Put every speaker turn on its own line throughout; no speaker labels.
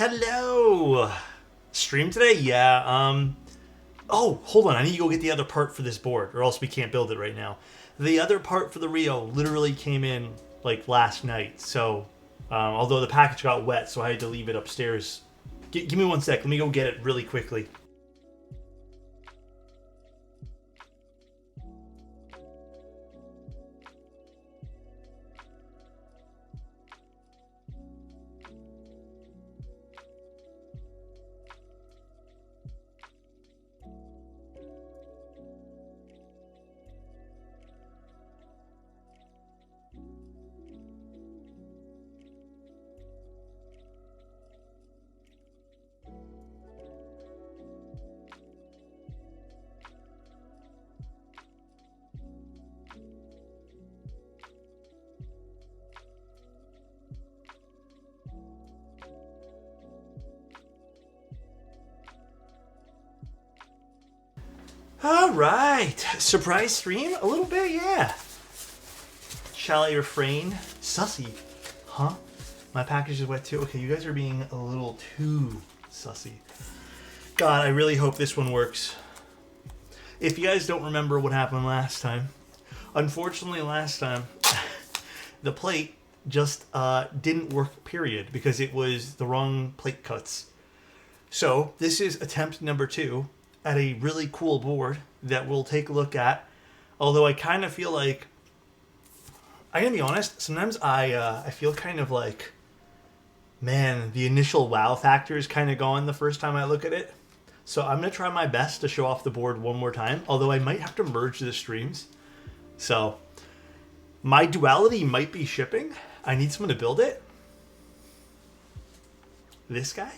Hello! Stream today? Yeah, Oh, hold on. I need to go get the other part for this board, or else we can't build it right now. The other part for the Rio literally came in, like, last night. So, although the package got wet, so I had to leave it upstairs. Give me 1 sec. Let me go get it really quickly. All right. Surprise stream? A little bit, yeah. Shall I refrain? Sussy. Huh? My package is wet too? Okay, you guys are being a little too sussy. God, I really hope this one works. If you guys don't remember what happened last time, unfortunately last time, the plate just didn't work, period, because it was the wrong plate cuts. So this is attempt number 2 at a really cool board that we'll take a look at. Although I kind of feel like, I'm gonna be honest, sometimes I feel kind of like, man, the initial wow factor is kind of gone the first time I look at it. So I'm gonna try my best to show off the board one more time, although I might have to merge the streams. So my duality might be shipping. I need someone to build it. This guy?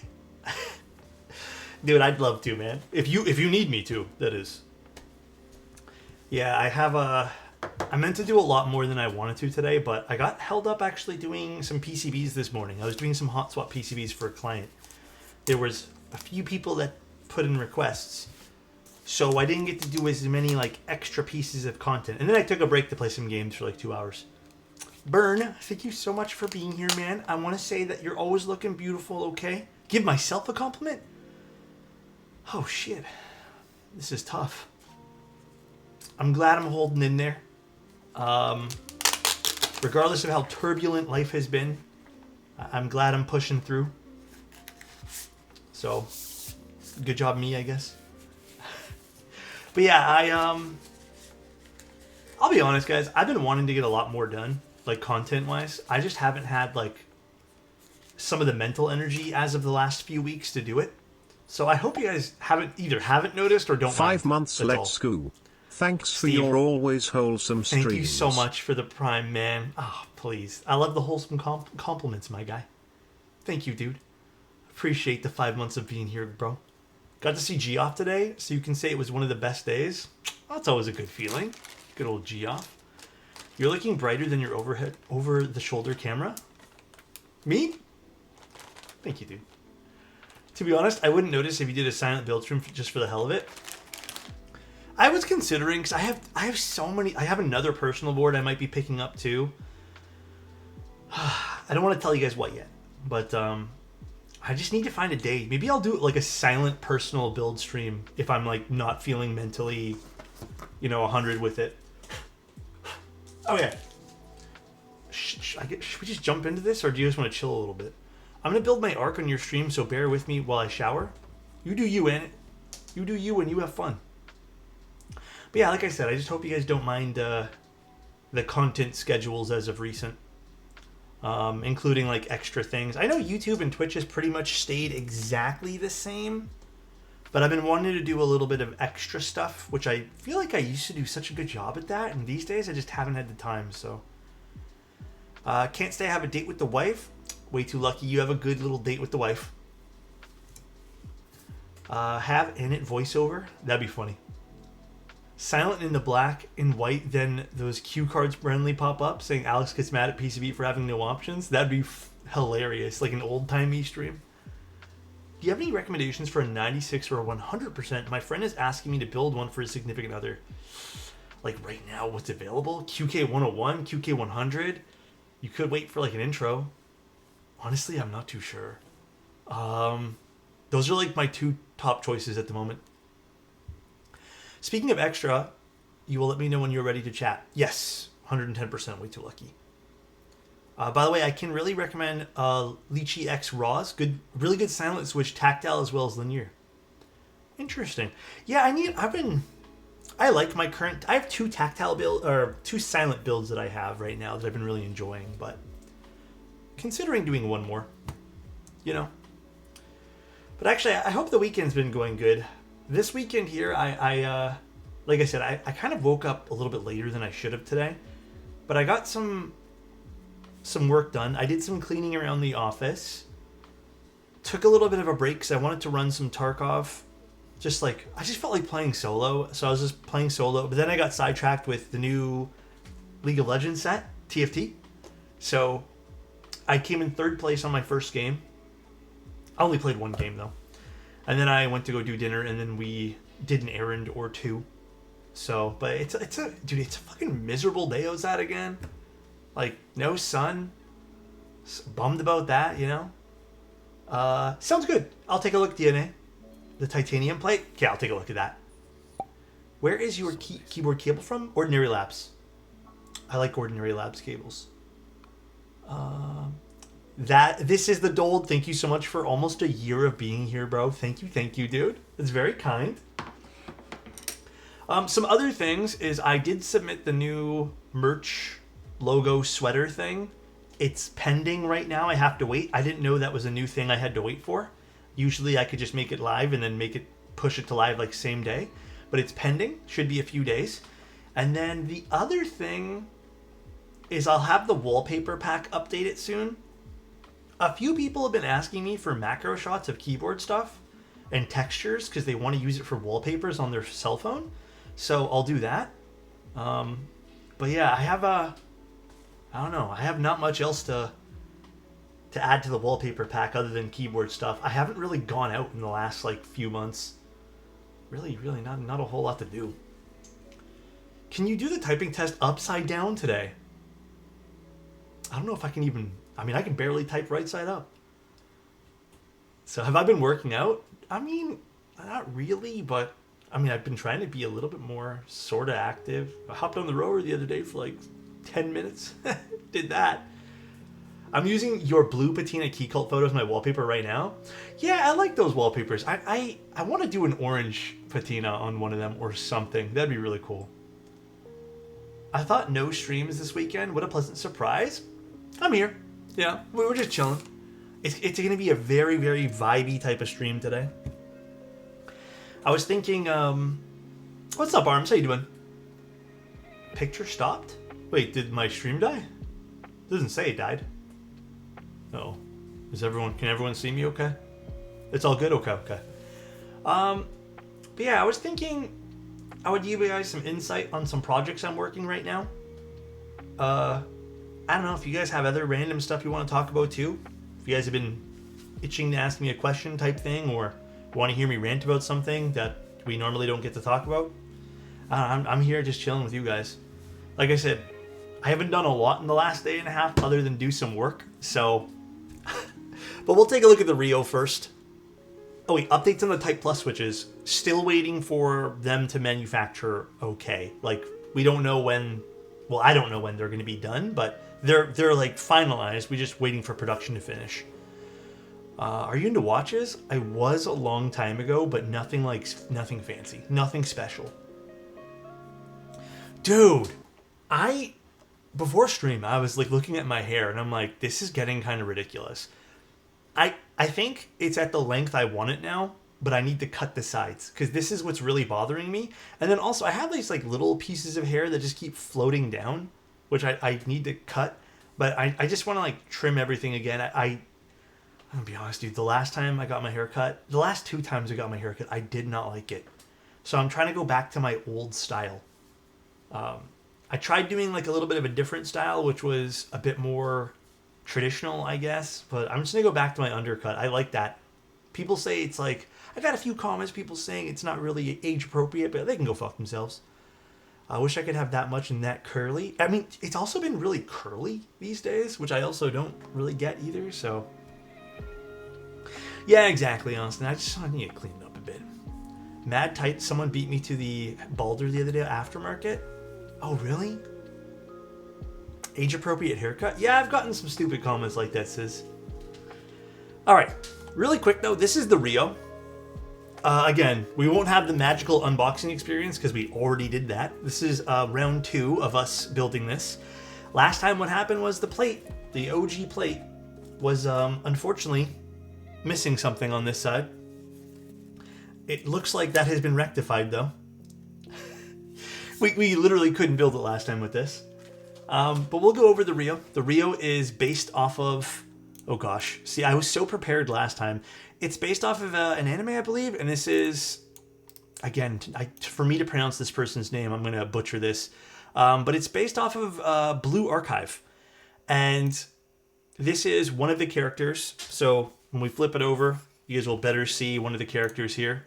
Dude, I'd love to, man. If you need me to, that is. Yeah, I meant to do a lot more than I wanted to today, but I got held up actually doing some PCBs this morning. I was doing some hot swap PCBs for a client. There was a few people that put in requests, so I didn't get to do as many like extra pieces of content. And then I took a break to play some games for like 2 hours. Burn, thank you so much for being here, man. I want to say that you're always looking beautiful, okay? Give myself a compliment? Oh, shit. This is tough. I'm glad I'm holding in there. Regardless of how turbulent life has been, I'm glad I'm pushing through. So, good job me, I guess. But yeah, I'll be honest, guys. I've been wanting to get a lot more done, like content-wise. I just haven't had, like, some of the mental energy as of the last few weeks to do it. So I hope you guys haven't noticed or don't
5
mind.
months,
That's
let's
all.
go. Thanks
Steve,
for your always wholesome streams.
Thank you so much for the prime, man. Oh, please. I love the wholesome compliments, my guy. Thank you, dude. Appreciate the 5 months of being here, bro. Got to see Geoff today, so you can say it was one of the best days. That's always a good feeling. Good old Geoff. You're looking brighter than your over-the-shoulder camera. Me? Thank you, dude. To be honest, I wouldn't notice if you did a silent build stream just for the hell of it. I was considering, because I have so many. I have another personal board I might be picking up too. I don't want to tell you guys what yet, but I just need to find a day. Maybe I'll do like a silent personal build stream if I'm like not feeling mentally, 100 with it. Oh yeah. Should we just jump into this, or do you guys want to chill a little bit? I'm going to build my arc on your stream, so bear with me while I shower. You do you, and you do you, and you have fun. But yeah, like I said, I just hope you guys don't mind the content schedules as of recent. Including like extra things. I know YouTube and Twitch has pretty much stayed exactly the same. But I've been wanting to do a little bit of extra stuff, which I feel like I used to do such a good job at that. And these days, I just haven't had the time, so. Can't say I have a date with the wife. Way too lucky you have a good little date with the wife. Have in it voiceover. That'd be funny. Silent in the black and white, then those cue cards randomly pop up saying Alex gets mad at PCB for having no options. That'd be hilarious, like an old-timey stream. Do you have any recommendations for a 96 or a 100%? My friend is asking me to build one for his significant other. Like right now, what's available? QK 101, QK 100. You could wait for like an intro. Honestly, I'm not too sure. Those are like my two top choices at the moment. Speaking of extra, you will let me know when you're ready to chat. Yes, 110%, way too lucky. By the way, I can really recommend Lychee X Raws. Really good silent switch, tactile as well as linear. Interesting. Yeah, I like my current. I have two two silent builds that I have right now that I've been really enjoying, but considering doing one more, you know. But actually, I hope the weekend's been going good. This weekend here, I like I said, I kind of woke up a little bit later than I should have today, but I got some work done. I did some cleaning around the office. Took a little bit of a break because I wanted to run some Tarkov. I just felt like playing solo, so I was just playing solo. But then I got sidetracked with the new League of Legends set, TFT. So I came in third place on my first game. I only played one game though. And then I went to go do dinner, and then we did an errand or two. So, but it's a fucking miserable day I was at again. Like, no sun. Bummed about that, you know? Sounds good. I'll take a look at DNA. The titanium plate? Okay, I'll take a look at that. Where is your keyboard cable from? Ordinary Labs. I like Ordinary Labs cables. This is the Dold. Thank you so much for almost a year of being here, bro. Thank you, dude. It's very kind. Some other things is I did submit the new merch logo sweater thing. It's pending right now. I have to wait. I didn't know that was a new thing I had to wait for. Usually I could just make it live and then push it to live like same day. But it's pending. Should be a few days. And then the other thing is I'll have the wallpaper pack updated soon. A few people have been asking me for macro shots of keyboard stuff and textures because they want to use it for wallpapers on their cell phone. So I'll do that. But yeah, I don't know. I have not much else to add to the wallpaper pack other than keyboard stuff. I haven't really gone out in the last few months. Really not a whole lot to do. Can you do the typing test upside down today? I don't know if I can even... I can barely type right side up. So have I been working out? Not really, but... I've been trying to be a little bit more sort of active. I hopped on the rower the other day for 10 minutes. Did that. I'm using your blue patina key cult photo as my wallpaper right now. Yeah, I like those wallpapers. I want to do an orange patina on one of them or something. That'd be really cool. I thought no streams this weekend. What a pleasant surprise. I'm here. Yeah, we're just chilling. It's going to be a very, very vibey type of stream today. I was thinking, what's up, Arms? How you doing? Picture stopped? Wait, did my stream die? It doesn't say it died. Oh, can everyone see me okay? It's all good? Okay. But yeah, I was thinking I would give you guys some insight on some projects I'm working right now. I don't know if you guys have other random stuff you want to talk about too. If you guys have been itching to ask me a question type thing, or want to hear me rant about something that we normally don't get to talk about, I'm here just chilling with you guys. Like I said, I haven't done a lot in the last day and a half other than do some work, so... But we'll take a look at the Rio first. Oh wait, updates on the Type Plus switches. Still waiting for them to manufacture okay. We don't know when... Well, I don't know when they're going to be done, but they're finalized. We're just waiting for production to finish. Are you into watches? I was a long time ago, but nothing fancy. Nothing special. Dude, before stream, I was looking at my hair and I'm like, this is getting kind of ridiculous. I think it's at the length I want it now, but I need to cut the sides because this is what's really bothering me. And then also I have these little pieces of hair that just keep floating down, which I need to cut, but I just want to trim everything again. I'm gonna be honest, dude, the last time I got my hair cut, the last 2 times I got my hair cut, I did not like it. So I'm trying to go back to my old style. I tried doing a little bit of a different style, which was a bit more traditional, I guess, but I'm just gonna go back to my undercut. I like that. People say it's I got a few comments, people saying it's not really age appropriate, but they can go fuck themselves. I wish I could have that much and that curly. It's also been really curly these days, which I also don't really get either, so... Yeah, exactly, Austin. I just need to clean it up a bit. Mad tight. Someone beat me to the Balder the other day aftermarket. Oh, really? Age appropriate haircut? Yeah, I've gotten some stupid comments like that, sis. All right, really quick though. This is the Rio. Again, we won't have the magical unboxing experience because we already did that. This is round 2 of us building this. Last time what happened was the plate, the OG plate, was unfortunately missing something on this side. It looks like that has been rectified though. we literally couldn't build it last time with this. But we'll go over the Rio. The Rio is based off of... Oh gosh. See, I was so prepared last time. It's based off of an anime, I believe, and this is, again, for me to pronounce this person's name, I'm going to butcher this, but it's based off of Blue Archive, and this is one of the characters. So when we flip it over, you guys will better see one of the characters here.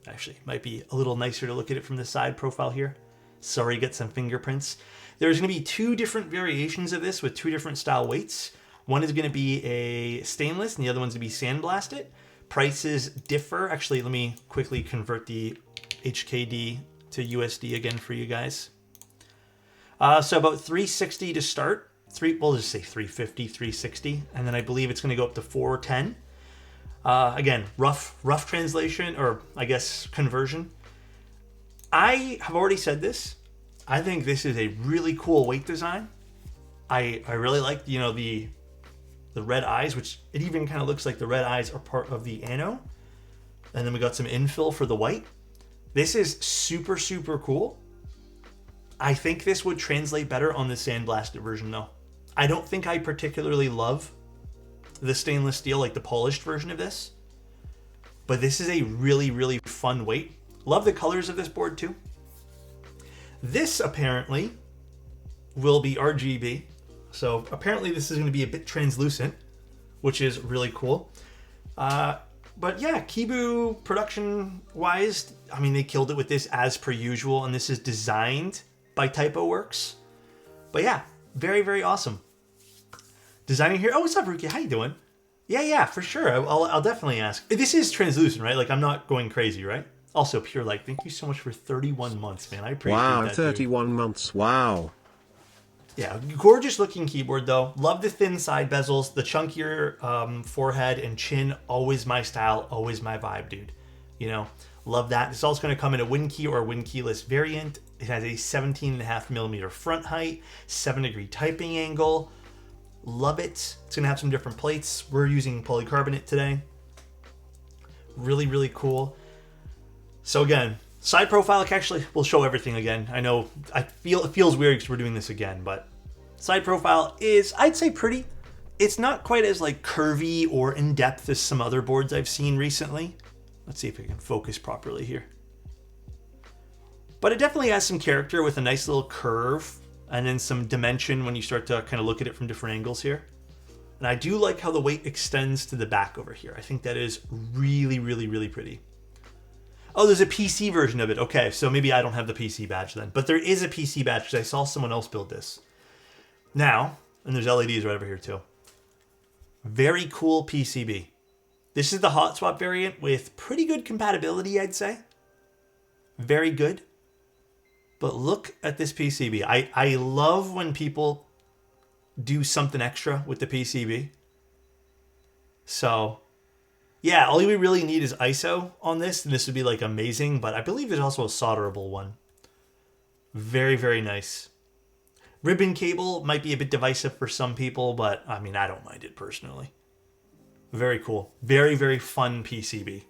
Actually, it might be a little nicer to look at it from the side profile here. Sorry, get some fingerprints. There's going to be 2 different variations of this with 2 different style weights. One is going to be a stainless, and the other one's going to be sandblasted. Prices differ. Actually, let me quickly convert the HKD to USD again for you guys. So about 360 to start. We'll just say 350, 360, and then I believe it's going to go up to 410. Again, rough translation, or I guess conversion. I have already said this. I think this is a really cool weight design. I really like, the red eyes, which it even kind of looks like the red eyes are part of the ano. And then we got some infill for the white. This is super, super cool. I think this would translate better on the sandblasted version though. I don't think I particularly love the stainless steel, like the polished version of this. But this is a really, really fun weight. Love the colors of this board too. This apparently will be RGB. So apparently this is going to be a bit translucent, which is really cool. But yeah, Kibu production-wise, I mean, they killed it with this as per usual, and this is designed by Typo Works. But yeah, very, very awesome. Designing here. Oh, what's up, Ruki? How you doing? Yeah, for sure. I'll definitely ask. This is translucent, right? Like, I'm not going crazy, right? Also, Pure Light, thank you so much for 31 months, man. I appreciate that,
Wow, 31
dude.
months. Wow.
Yeah, gorgeous looking keyboard though. Love the thin side bezels, the chunkier forehead and chin. Always my style, always my vibe, dude. Love that. It's also going to come in a WinKey or WinKeyless variant. It has a 17.5mm front height, 7-degree typing angle. Love it. It's going to have some different plates. We're using polycarbonate today. Really, really cool. So again, side profile, actually, we'll show everything again. I know, it feels weird because we're doing this again, but side profile is, I'd say, pretty. It's not quite as like curvy or in-depth as some other boards I've seen recently. Let's see if I can focus properly here. But it definitely has some character with a nice little curve and then some dimension when you start to kind of look at it from different angles here. And I do like how the weight extends to the back over here. I think that is really, really, really pretty. Oh, there's a PC version of it. Okay, so maybe I don't have the PC badge then. But there is a PC badge because I saw someone else build this. Now, and there's LEDs right over here too. Very cool PCB. This is the hot swap variant with pretty good compatibility, I'd say. Very good. But look at this PCB. I love when people do something extra with the PCB. So... yeah, all we really need is ISO on this, and this would be like amazing, but I believe there's also a solderable one. Very, very nice. Ribbon cable might be a bit divisive for some people, but I mean, I don't mind it personally. Very cool. Very, very fun PCB.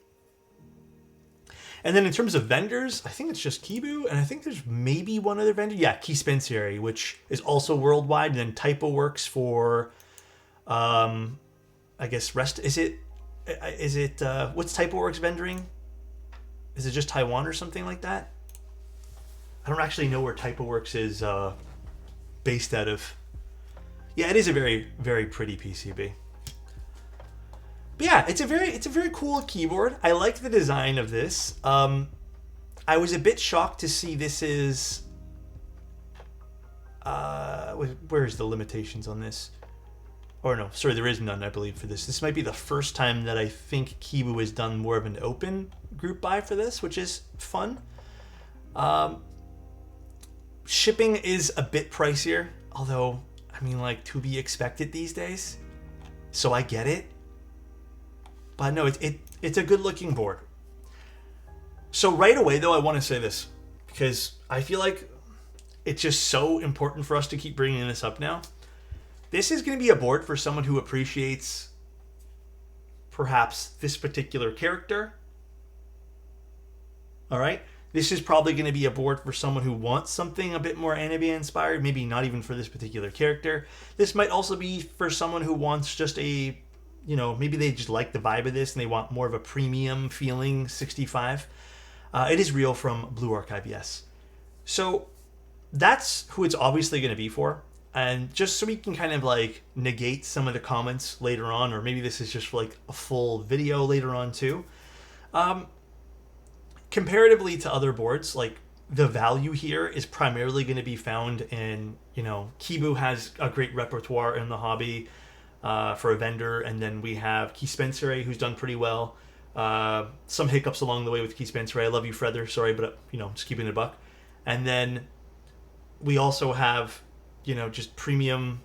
And then in terms of vendors, I think it's just Kibu, and I think there's maybe one other vendor. Yeah, Keyspensary, which is also worldwide, and then Typo Works for, I guess, Is it what's Typo Works vendoring? Is it just Taiwan or something like that? I don't actually know where Typo Works is based out of. Yeah, it is a very, very pretty PCB. But yeah, it's a very cool keyboard. I like the design of this. I was a bit shocked to see this is where's the limitations on this? or no, sorry, there is none, I believe, for this. This might be the first time that I think Kibu has done more of an open group buy for this, which is fun. Shipping is a bit pricier, although, I mean, like, to be expected these days. So I get it. But no, it's a good looking board. So right away, though, I want to say this, because I feel like it's just so important for us to keep bringing this up now. This is going to be a board for someone who appreciates perhaps this particular character. All right? This is probably going to be a board for someone who wants something a bit more anime inspired, maybe not even for this particular character. This might also be for someone who wants just a, you know, maybe they just like the vibe of this and they want more of a premium feeling 65. It is Rio from Blue Archive, yes. So that's who it's obviously going to be for. And just so we can kind of like negate some of the comments later on, or maybe this is just for like a full video later on too. Comparatively to other boards, like the value here is primarily going to be found in, you know, Kibu has a great repertoire in the hobby for a vendor, and then we have Key Spencer, who's done pretty well. Some hiccups along the way with Key Spencer. I love you, Frether. Sorry, but, you know, just keeping it a buck. And then we also have, you know, just premium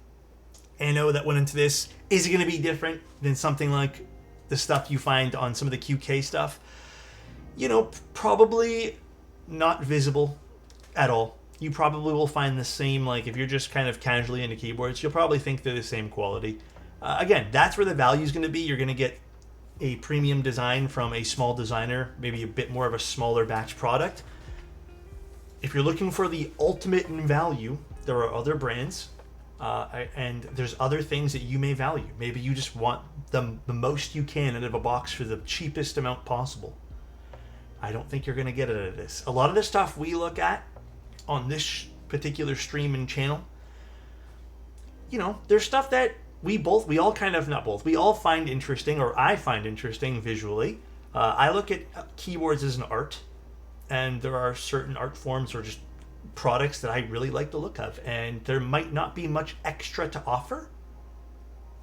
Anno that went into this. Is it going to be different than something like the stuff you find on some of the QK stuff? You know, probably not visible at all. You probably will find the same, like, if you're just kind of casually into keyboards, you'll probably think they're the same quality. Again, that's where the value is going to be. You're going to get a premium design from a small designer, maybe a bit more of a smaller batch product. If you're looking for the ultimate in value, there are other brands, and there's other things that you may value. Maybe you just want the most you can out of a box for the cheapest amount possible. I don't think you're going to get it out of this. A lot of the stuff we look at on this particular stream and channel, you know, there's stuff that we all kind of, not both, we all find interesting, or I find interesting visually. I look at keyboards as an art, and there are certain art forms or just products that I really like the look of, and there might not be much extra to offer,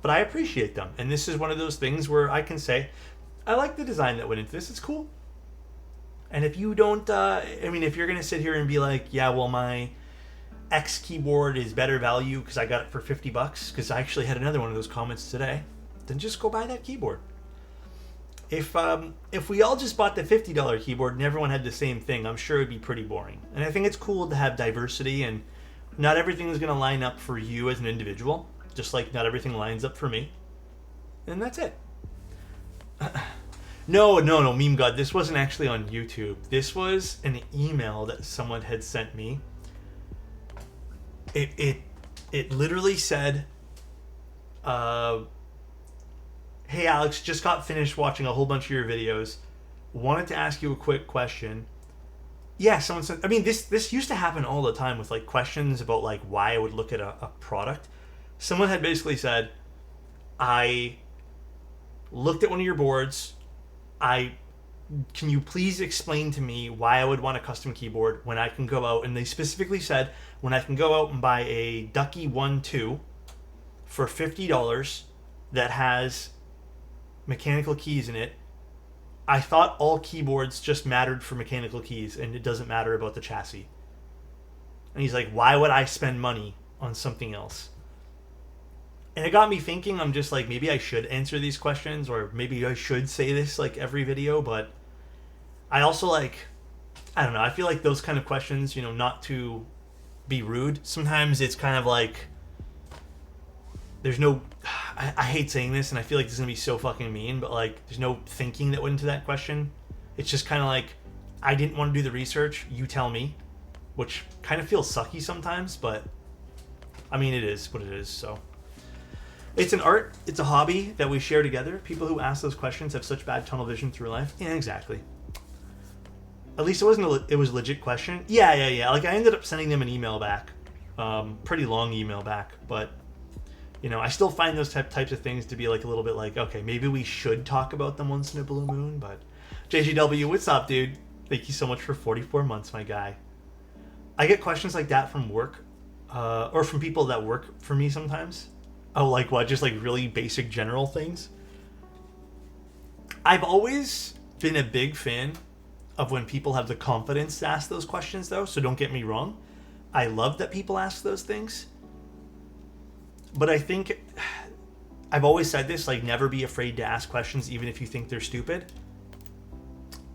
but I appreciate them. And this is one of those things where I can say, I like the design that went into this, it's cool. And if you don't, if you're going to sit here and be like, yeah, well, my X keyboard is better value because I got it for $50, because I actually had another one of those comments today, then just go buy that keyboard. If we all just bought the $50 keyboard and everyone had the same thing, I'm sure it'd be pretty boring. And I think it's cool to have diversity, and not everything is going to line up for you as an individual, just like not everything lines up for me. And that's it. No, Meme God, this wasn't actually on YouTube. This was an email that someone had sent me. It literally said, hey Alex, just got finished watching a whole bunch of your videos. Wanted to ask you a quick question. Yeah, someone said, I mean, this used to happen all the time with like questions about like why I would look at a product. Someone had basically said, I looked at one of your boards. Can you please explain to me why I would want a custom keyboard when I can go out, and they specifically said, when I can go out and buy a Ducky 1-2 for $50 that has mechanical keys in it. I thought all keyboards just mattered for mechanical keys and it doesn't matter about the chassis. And he's like, why would I spend money on something else? And it got me thinking. I'm just like, maybe I should answer these questions, or maybe I should say this like every video, but I also like, I don't know, I feel like those kind of questions, you know, not to be rude, sometimes it's kind of like, there's no, I hate saying this, and I feel like this is going to be so fucking mean, but like, there's no thinking that went into that question. It's just kind of like, I didn't want to do the research, you tell me, which kind of feels sucky sometimes, but I mean, it is what it is, so. It's an art, it's a hobby that we share together. People who ask those questions have such bad tunnel vision through life. Yeah, exactly. At least it was a legit question. Yeah. Like, I ended up sending them an email back. Pretty long email back, but, you know, I still find those types of things to be like a little bit like, okay, maybe we should talk about them once in a blue moon, but JGW, what's up, dude? Thank you so much for 44 months, my guy. I get questions like that from work, or from people that work for me sometimes. Oh, like what? Just like really basic general things? I've always been a big fan of when people have the confidence to ask those questions, though, so don't get me wrong. I love that people ask those things. But I think I've always said this, like, never be afraid to ask questions, even if you think they're stupid.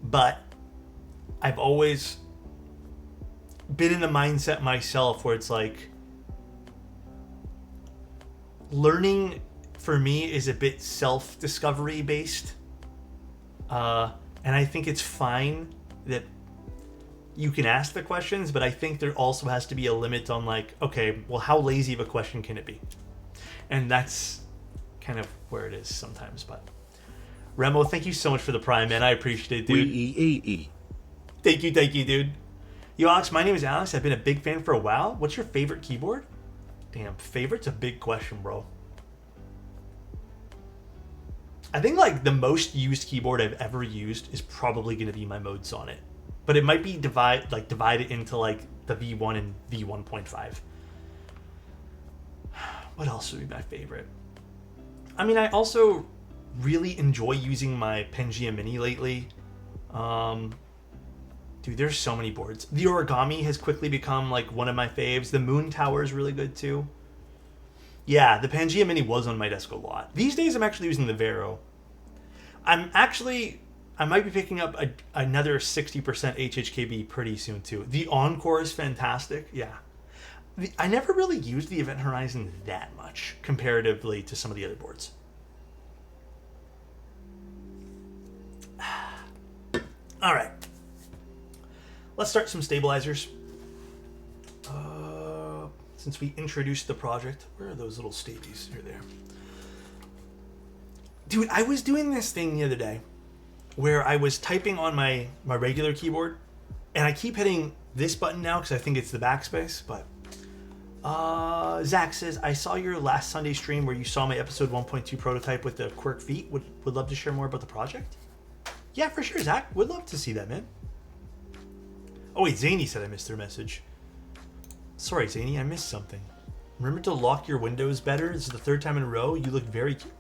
But I've always been in the mindset myself where it's like, learning for me is a bit self-discovery based. And I think it's fine that you can ask the questions, but I think there also has to be a limit on, like, okay, well, how lazy of a question can it be? And that's kind of where it is sometimes. But Remo, thank you so much for the Prime, man. I appreciate it, dude. Thank you, dude. Yo, Alex, my name is Alex. I've been a big fan for a while. What's your favorite keyboard? Damn, favorite's a big question, bro. I think like the most used keyboard I've ever used is probably going to be my Mode Sonnet, but it might be divided into like the V1 and V1.5. What else would be my favorite? I mean, I also really enjoy using my Pangea Mini lately. Dude, there's so many boards. The Origami has quickly become like one of my faves. The Moon Tower is really good too. Yeah, the Pangea Mini was on my desk a lot. These days I'm actually using the Vero. I might be picking up another 60% HHKB pretty soon too. The Encore is fantastic, yeah. I never really used the Event Horizon that much comparatively to some of the other boards. All right. Let's start some stabilizers. Since we introduced the project, where are those little stabies? Here they are. Dude, I was doing this thing the other day where I was typing on my regular keyboard, and I keep hitting this button now because I think it's the backspace, but Zach says, I saw your last Sunday stream where you saw my episode 1.2 prototype with the Quirk feet. Would love to share more about the project. Yeah, for sure, Zach. Would love to see that, man. Oh, wait, Zany said I missed their message. Sorry, Zany, I missed something. Remember to lock your windows better? This is the third time in a row. You look very cute.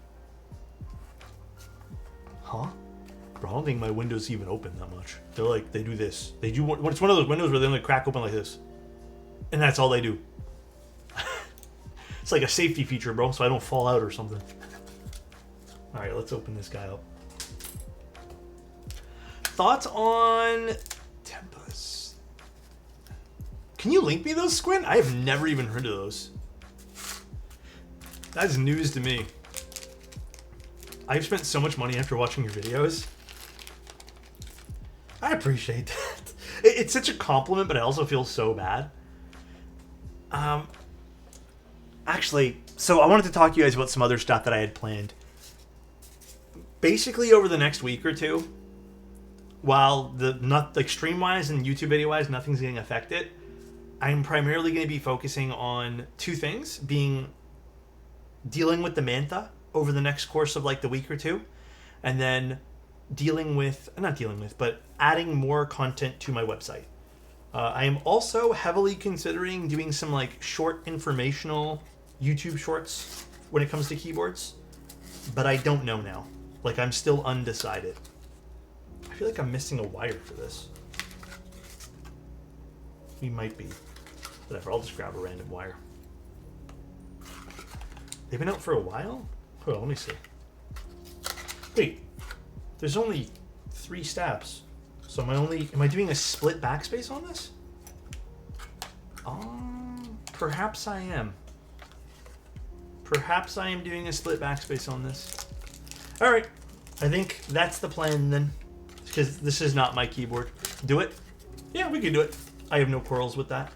Huh? Bro, I don't think my windows even open that much. They're like, they do this. They do, it's one of those windows where they only crack open like this. And that's all they do. It's like a safety feature, bro, so I don't fall out or something. All right, let's open this guy up. Thoughts on Tempest? Can you link me those, Squint? I have never even heard of those. That's news to me. I've spent so much money after watching your videos. I appreciate that. It's such a compliment, but I also feel so bad. Actually, so I wanted to talk to you guys about some other stuff that I had planned. Basically, over the next week or two, while not like stream-wise and YouTube video-wise, nothing's getting affected, I'm primarily going to be focusing on two things, being dealing with the Mantha over the next course of like the week or two, and then but adding more content to my website. I am also heavily considering doing some like short informational YouTube shorts when it comes to keyboards, but I don't know now. Like, I'm still undecided. I feel like I'm missing a wire for this. We might be. Whatever, I'll just grab a random wire. They've been out for a while? Hold on, let me see. Wait, there's only 3 stabs. So am I doing a split backspace on this? Perhaps I am. Perhaps I am doing a split backspace on this. All right, I think that's the plan then, because this is not my keyboard. Do it? Yeah, we can do it. I have no quarrels with that.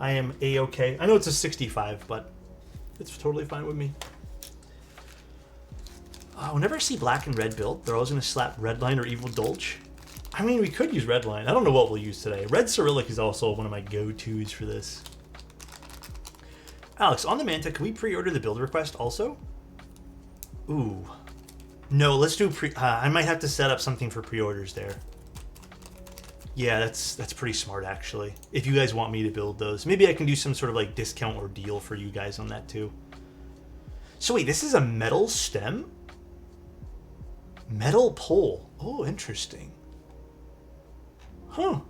I am A-okay. I know it's a 65, but it's totally fine with me. Whenever I see black and red build, they're always going to slap Redline or Evil Dolch. I mean, we could use Redline. I don't know what we'll use today. Red Cyrillic is also one of my go-tos for this. Alex, on the Manta, can we pre-order the build request also? Ooh. No, let's do I might have to set up something for pre-orders there. Yeah, that's pretty smart, actually. If you guys want me to build those. Maybe I can do some sort of like discount or deal for you guys on that too. So wait, this is a metal stem? Metal pole. Oh, interesting. Huh.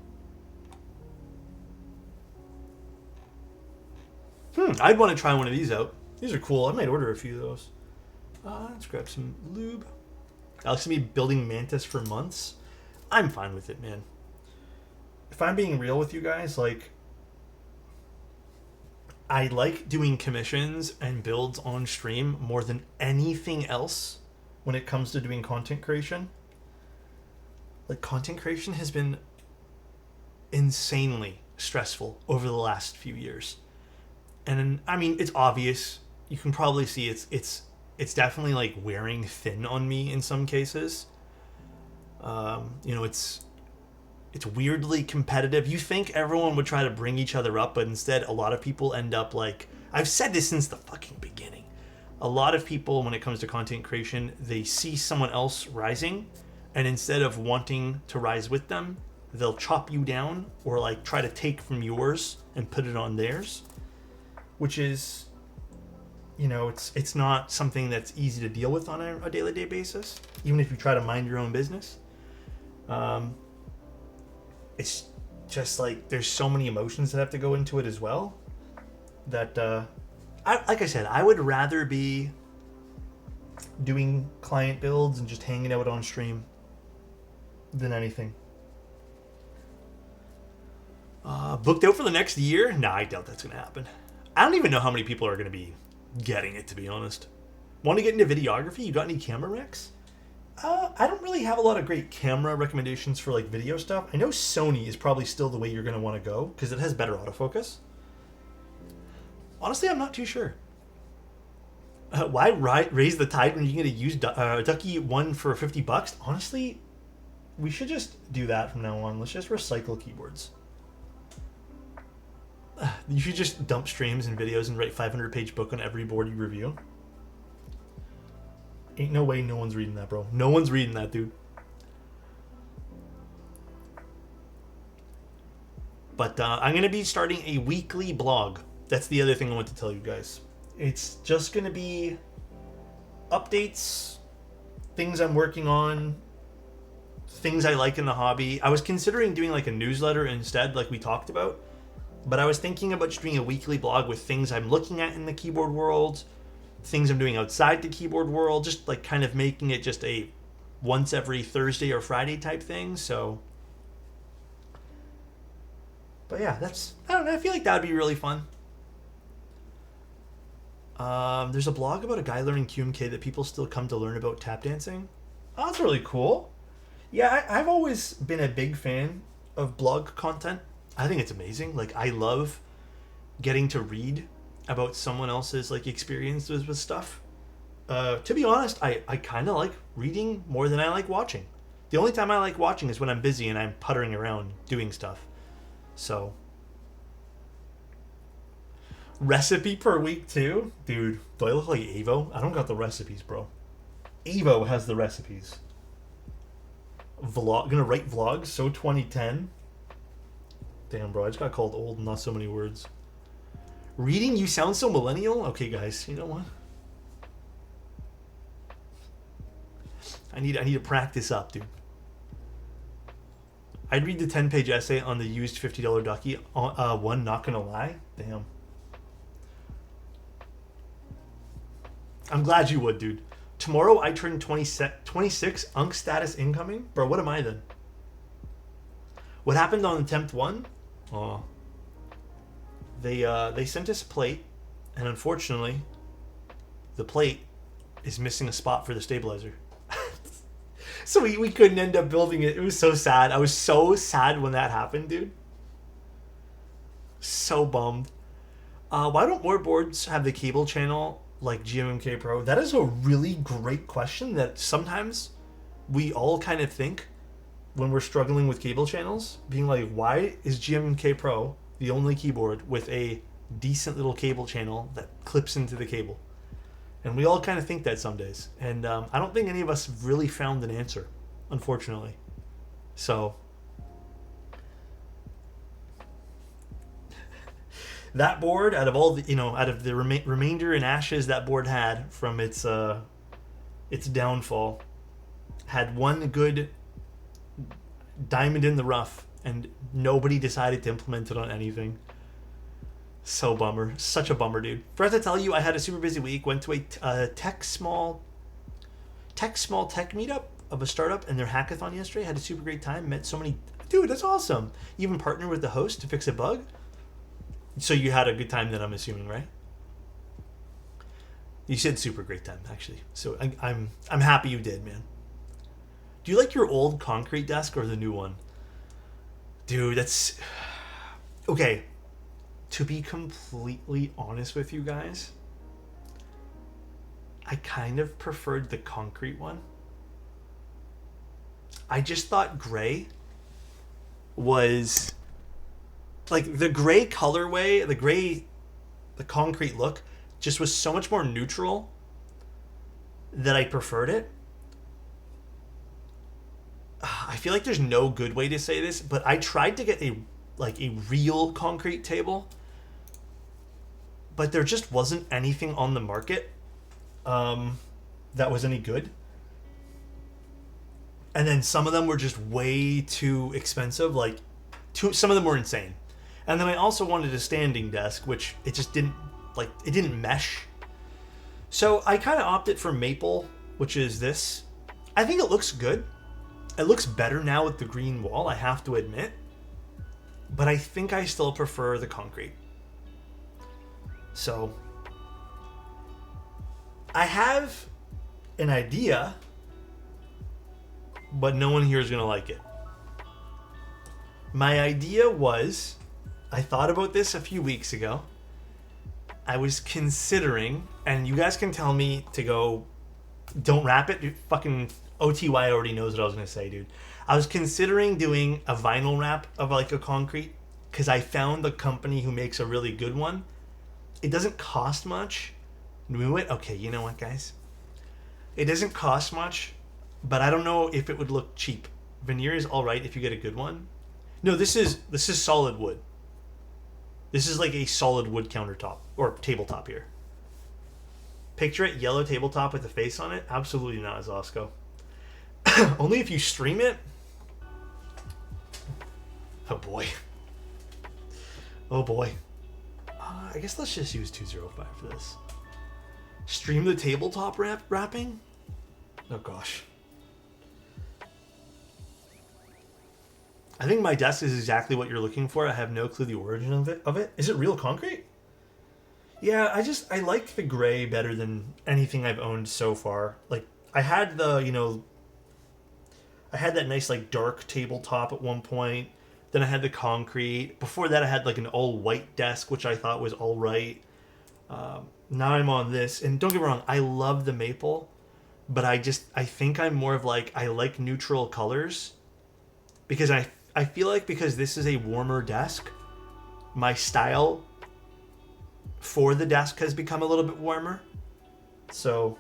I'd want to try one of these out. These are cool. I might order a few of those. Let's grab some lube. Alex and me building Mantis for months. I'm fine with it, man. If I'm being real with you guys, like, I like doing commissions and builds on stream more than anything else when it comes to doing content creation. Like, content creation has been insanely stressful over the last few years. And I mean, it's obvious. You can probably see it's definitely like wearing thin on me in some cases. You know, it's weirdly competitive. You think everyone would try to bring each other up, but instead a lot of people end up like, I've said this since the fucking beginning. A lot of people, when it comes to content creation, they see someone else rising, and instead of wanting to rise with them, they'll chop you down or like try to take from yours and put it on theirs, which is, you know, it's not something that's easy to deal with on a daily basis, even if you try to mind your own business. It's just like there's so many emotions that have to go into it as well that like I said, I would rather be doing client builds and just hanging out on stream than anything. Booked out for the next year? Nah, I doubt that's going to happen. I don't even know how many people are going to be getting it, to be honest. Want to get into videography? You got any camera recs? I don't really have a lot of great camera recommendations for like video stuff. I know Sony is probably still the way you're going to want to go because it has better autofocus. Honestly, I'm not too sure. Why raise the tide when you can get a used Ducky one for $50? Honestly, we should just do that from now on. Let's just recycle keyboards. You should just dump streams and videos and write 500-page book on every board you review. Ain't no way no one's reading that, bro. No one's reading that, dude. But I'm going to be starting a weekly blog. That's the other thing I want to tell you guys. It's just going to be updates, things I'm working on, things I like in the hobby. I was considering doing like a newsletter instead, like we talked about. But I was thinking about just doing a weekly blog with things I'm looking at in the keyboard world, things I'm doing outside the keyboard world, just like kind of making it just a once every Thursday or Friday type thing. So, but yeah, I don't know, I feel like that would be really fun. There's a blog about a guy learning QMK that people still come to learn about tap dancing. Oh, that's really cool. Yeah, I've always been a big fan of blog content. I think it's amazing. Like, I love getting to read about someone else's like experiences with stuff. To be honest, I kind of like reading more than I like watching. The only time I like watching is when I'm busy and I'm puttering around doing stuff. So, recipe per week too? Dude, do I look like Avo? I don't got the recipes, bro. Avo has the recipes. Gonna write vlogs, so 2010. Damn, bro, I just got called old in not so many words. Reading, you sound so millennial? Okay, guys, you know what? I need to practice up, dude. I'd read the 10-page essay on the used $50 Ducky one, not gonna lie. Damn. I'm glad you would, dude. Tomorrow I turn 26, Unk status incoming. Bro, what am I then? What happened on attempt 1? Oh. They sent us a plate, and unfortunately, the plate is missing a spot for the stabilizer. So we couldn't end up building it. It was so sad. I was so sad when that happened, dude. So bummed. Why don't more boards have the cable channel like GMMK Pro? That is a really great question that sometimes we all kind of think when we're struggling with cable channels, being like, why is GMMK Pro the only keyboard with a decent little cable channel that clips into the cable? And we all kind of think that some days. And I don't think any of us have really found an answer, unfortunately. So, That board, out of all the, out of the remainder and ashes that board had from its downfall, had one good diamond in the rough, and nobody decided to implement it on anything. So bummer. Such a bummer, dude. Forgot to tell you, I had a super busy week. Went to a small tech meetup of a startup and their hackathon yesterday. Had a super great time. Met so many... Dude, that's awesome. Even partnered with the host to fix a bug. So you had a good time then, I'm assuming, right? You said super great time, actually. So I'm happy you did, man. Do you like your old concrete desk or the new one? Dude, that's... Okay. To be completely honest with you guys, I kind of preferred the concrete one. I just thought gray was... Like, the gray colorway, the concrete look, just was so much more neutral that I preferred it. I feel like there's no good way to say this, but I tried to get a real concrete table, but there just wasn't anything on the market that was any good. And then some of them were just way too expensive. Some of them were insane. And then I also wanted a standing desk, which it just didn't mesh. So I kind of opted for maple, which is this. I think it looks good. It looks better now with the green wall, I have to admit. But I think I still prefer the concrete. So I have an idea, but no one here is going to like it. My idea was, I thought about this a few weeks ago. I was considering, and you guys can tell me to go, don't wrap it. Fucking OTY already knows what I was going to say, dude. I was considering doing a vinyl wrap of like a concrete, because I found the company who makes a really good one. It doesn't cost much. Okay, you know what, guys? It doesn't cost much, but I don't know if it would look cheap. Veneer is all right if you get a good one. No, this is solid wood. This is like a solid wood countertop or tabletop here. Picture it, yellow tabletop with a face on it. Absolutely not, Zosco. Only if you stream it. Oh boy. Oh boy. I guess let's just use 205 for this. Stream the tabletop wrapping? Oh gosh. I think my desk is exactly what you're looking for. I have no clue the origin of it. Is it real concrete? Yeah, I like the gray better than anything I've owned so far. Like, I had I had that nice like dark tabletop at one point. Then I had the concrete. Before that I had like an all white desk, which I thought was all right. Now I'm on this, and don't get me wrong, I love the maple, but I think I'm more of like, I like neutral colors, because I feel like because this is a warmer desk, my style for the desk has become a little bit warmer. So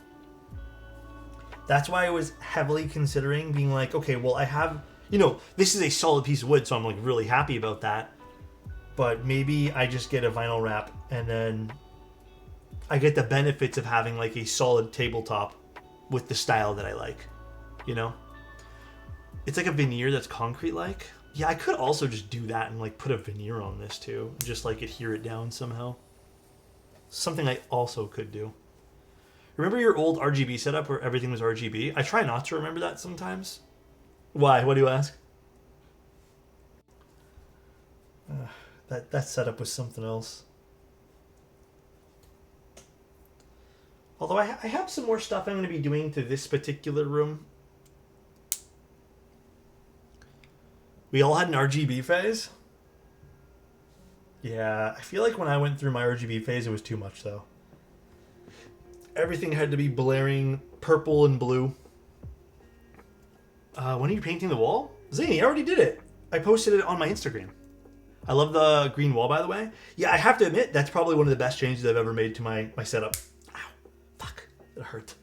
that's why I was heavily considering being like, okay, well, I have, this is a solid piece of wood, so I'm like really happy about that. But maybe I just get a vinyl wrap, and then I get the benefits of having like a solid tabletop with the style that I like, It's like a veneer that's concrete-like. Yeah, I could also just do that and like put a veneer on this too, just like adhere it down somehow. Something I also could do. Remember your old RGB setup where everything was RGB? I try not to remember that sometimes. Why? What do you ask? That setup was something else. Although I have some more stuff I'm going to be doing to this particular room. We all had an RGB phase? Yeah, I feel like when I went through my RGB phase, it was too much, though. Everything had to be blaring purple and blue. When are you painting the wall? Zany, I already did it. I posted it on my Instagram. I love the green wall, by the way. Yeah, I have to admit, that's probably one of the best changes I've ever made to my setup. Ow, fuck, it hurt.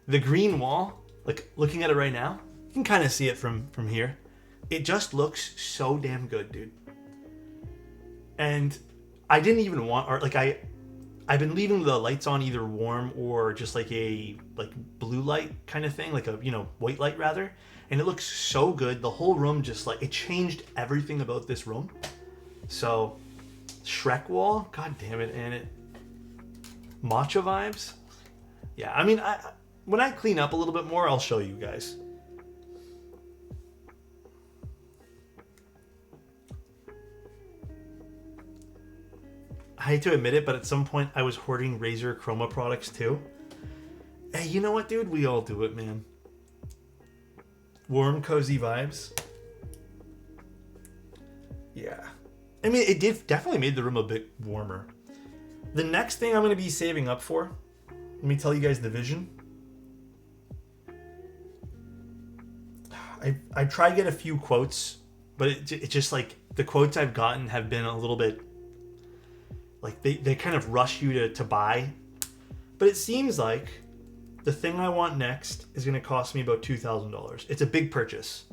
The green wall, like looking at it right now, you can kind of see it from here. It just looks so damn good, dude. And I didn't even want art. Like I've been leaving the lights on either warm or just like a like blue light kind of thing, like a white light rather, and it looks so good. The whole room just like it changed everything about this room. So Shrek wall, god damn it, and it matcha vibes. Yeah, I mean, when I clean up a little bit more, I'll show you guys. I hate to admit it, but at some point I was hoarding Razer Chroma products too. Hey, you know what, dude? We all do it, man. Warm, cozy vibes. Yeah. I mean, it definitely made the room a bit warmer. The next thing I'm going to be saving up for, let me tell you guys the vision. I tried to get a few quotes, but it just like the quotes I've gotten have been a little bit like they kind of rush you to buy. But it seems like the thing I want next is going to cost me about $2,000. It's a big purchase.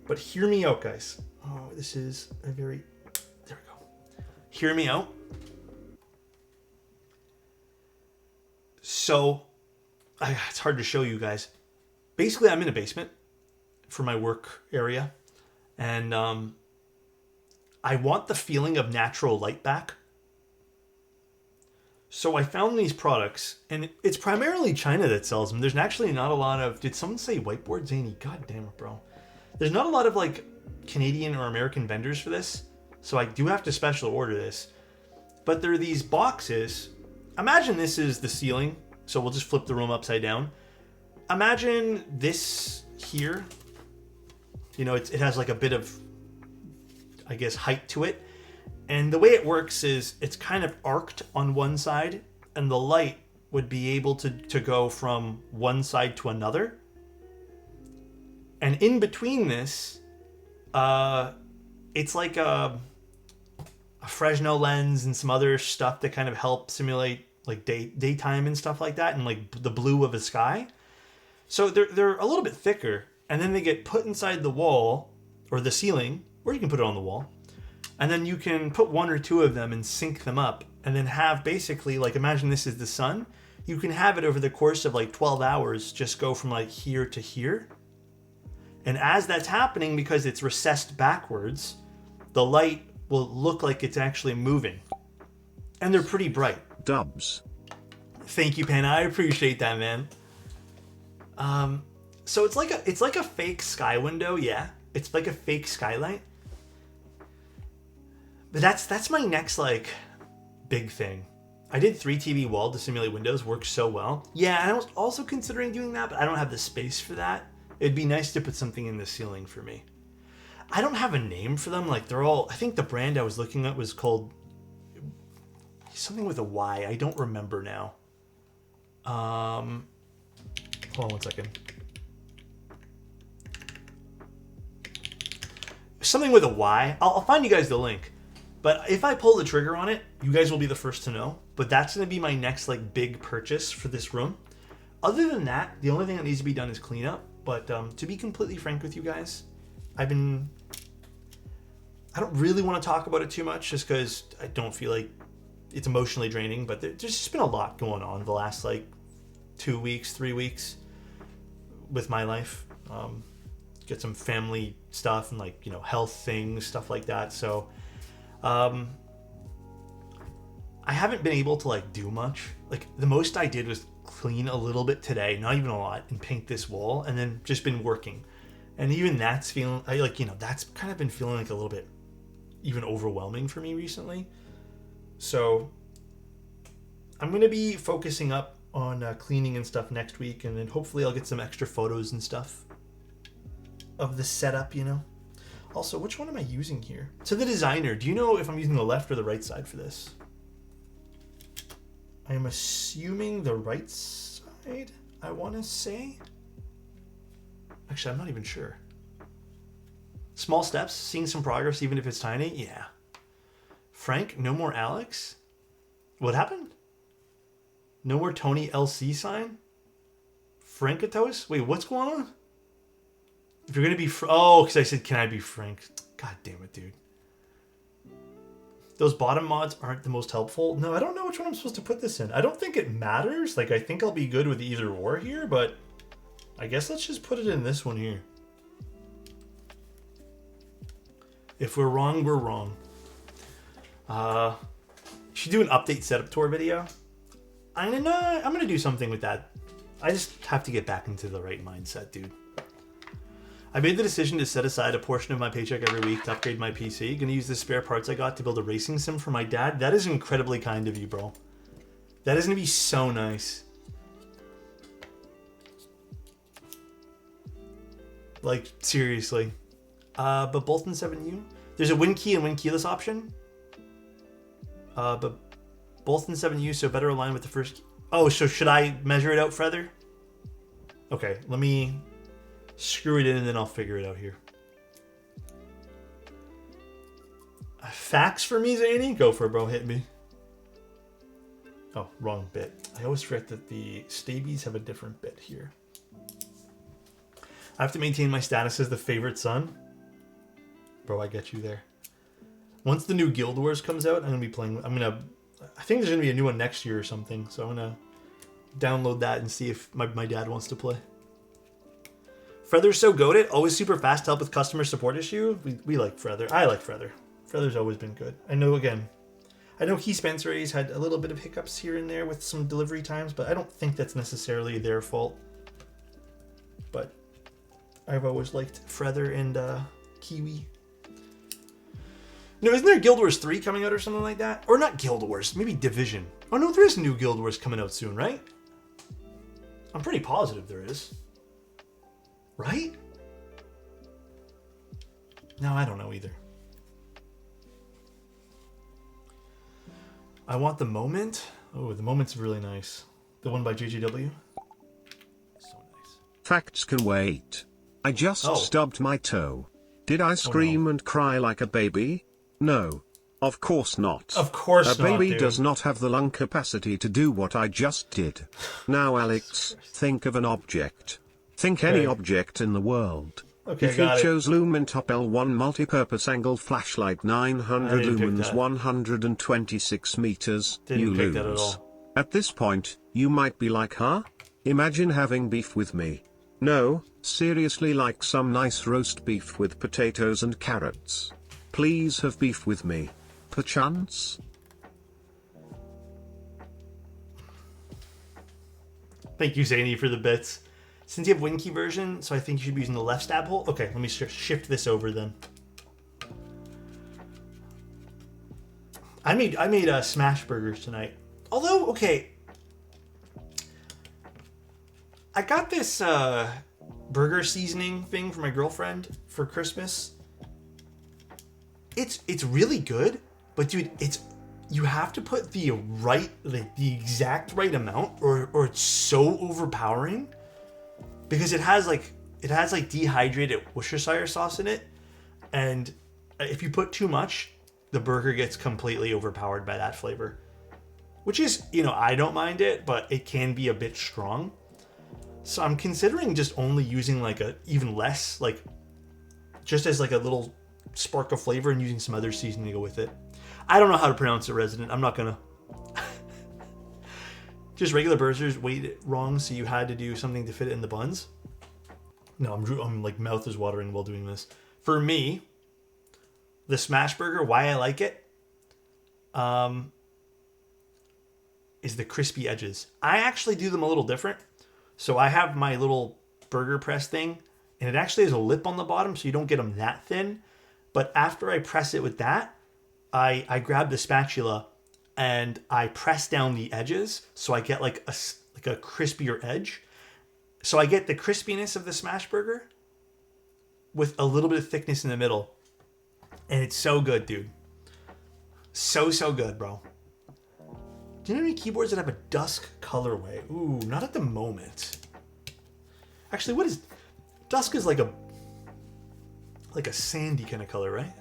But hear me out, guys. Oh, this is a very... There we go. Hear me out. So, it's hard to show you guys. Basically, I'm in a basement for my work area. And I want the feeling of natural light back. So I found these products, and it's primarily China that sells them. There's actually not a lot of... Did someone say whiteboard zany? God damn it, bro. There's not a lot of like Canadian or American vendors for this. So I do have to special order this. But there are these boxes. Imagine this is the ceiling. So we'll just flip the room upside down. Imagine this here. You know, it has like a bit of, I guess, height to it. And the way it works is it's kind of arced on one side, and the light would be able to go from one side to another. And in between this, it's like a Fresnel lens and some other stuff that kind of help simulate like daytime and stuff like that, and like the blue of the sky. So they're a little bit thicker, and then they get put inside the wall or the ceiling, or you can put it on the wall. And then you can put one or two of them and sync them up, and then have basically, like, imagine this is the sun. You can have it over the course of like 12 hours just go from like here to here. And as that's happening, because it's recessed backwards, the light will look like it's actually moving. And they're pretty bright.
Dubs.
Thank you, Pan. I appreciate that, man. So it's like a fake sky window, yeah. It's like a fake skylight. But that's my next like big thing. I did 3 TV wall to simulate windows, works so well. Yeah, and I was also considering doing that, but I don't have the space for that. It'd be nice to put something in the ceiling for me. I don't have a name for them. Like, they're all... I think the brand I was looking at was called... something with a Y. I don't remember now. Hold on one second. Something with a Y. I'll find you guys the link. But if I pull the trigger on it, you guys will be the first to know. But that's going to be my next like big purchase for this room. Other than that, the only thing that needs to be done is clean up. But to be completely frank with you guys, I don't really want to talk about it too much just because I don't feel like it's emotionally draining. But there's just been a lot going on the last like 2 weeks, 3 weeks with my life. Get some family stuff and like, health things, stuff like that. So I haven't been able to like do much. Like the most I did was clean a little bit today, not even a lot, and paint this wall, and then just been working. And even that's feeling that's kind of been feeling like a little bit even overwhelming for me recently. So I'm going to be focusing up on cleaning and stuff next week, and then hopefully I'll get some extra photos and stuff of the setup, Also, which one am I using here? To the designer, do you know if I'm using the left or the right side for this? I am assuming the right side, I want to say. Actually, I'm not even sure. Small steps, seeing some progress even if it's tiny, yeah. Frank, no more Alex? What happened? No more Tony LC sign? Frankatos? Wait, what's going on? If you're going to be... because I said, can I be Frank? God damn it, dude. Those bottom mods aren't the most helpful. No, I don't know which one I'm supposed to put this in. I don't think it matters. Like, I think I'll be good with either or here, but I guess let's just put it in this one here. If we're wrong, we're wrong. Should do an update setup tour video. I'm gonna do something with that. I just have to get back into the right mindset, dude. I made the decision to set aside a portion of my paycheck every week to upgrade my PC. Gonna use the spare parts I got to build a racing sim for my dad. That is incredibly kind of you, bro. That is gonna be so nice. Like, seriously. But Bolton 7U? There's a win key and win keyless option. But Bolton 7U, so better aligned with the first... Oh, so should I measure it out further? Okay, let me screw it in and then I'll figure it out here. Facts for me, Zany? Go for it, bro. Hit me. Oh, wrong bit. I always forget that the Stabies have a different bit here. I have to maintain my status as the favorite son. Bro, I get you there. Once the new Guild Wars comes out, I'm going to be playing... I think there's going to be a new one next year or something. So I'm going to download that and see if my dad wants to play. Feather's so goated. Always super fast to help with customer support issue. We like Feather. I like Feather. Feather's always been good. I know Key Spencer's had a little bit of hiccups here and there with some delivery times, but I don't think that's necessarily their fault. But I've always liked Feather and Kiwi. No, isn't there Guild Wars 3 coming out or something like that? Or not Guild Wars, maybe Division. Oh no, there is new Guild Wars coming out soon, right? I'm pretty positive there is. Right? No, I don't know either. I want the moment. Oh, the moment's really nice. The one by JJW. So nice.
Facts can wait. I just stubbed my toe. Did I scream and cry like a baby? No. Of course not.
Of course not,
A baby
dude.
does not have the lung capacity to do what I just did. Now, Alex, think of an object. Think any object in the world.
Okay,
if you chose Lumentop L1 multi-purpose angle flashlight 900 lumens 126 meters, you lose. At this point, you might be like, huh? Imagine having beef with me. No, seriously, like some nice roast beef with potatoes and carrots. Please have beef with me. Perchance?
Thank you, Zany, for the bits. Since you have WinKey version, so I think you should be using the left stab hole. Okay, let me shift this over then. I made smash burgers tonight. Although, okay, I got this burger seasoning thing for my girlfriend for Christmas. It's really good, but dude, you have to put the exact right amount, or it's so overpowering. Because it has dehydrated Worcestershire sauce in it, and if you put too much, the burger gets completely overpowered by that flavor. Which is, I don't mind it, but it can be a bit strong. So I'm considering just only using even less, just as a little spark of flavor, and using some other seasoning to go with it. I don't know how to pronounce it, Resident. I'm not gonna. Just regular burgers weighed it wrong, so you had to do something to fit it in the buns. No, I'm mouth is watering while doing this. For me, the smash burger, why I like it, is the crispy edges. I actually do them a little different. So I have my little burger press thing, and it actually has a lip on the bottom, so you don't get them that thin. But after I press it with that, I grab the spatula and I press down the edges, so I get a crispier edge. So I get the crispiness of the smash burger with a little bit of thickness in the middle. And it's so good, dude. So good, bro. Do you know any keyboards that have a dusk colorway? Ooh, not at the moment. Actually, what is... Dusk is like a sandy kind of color, right?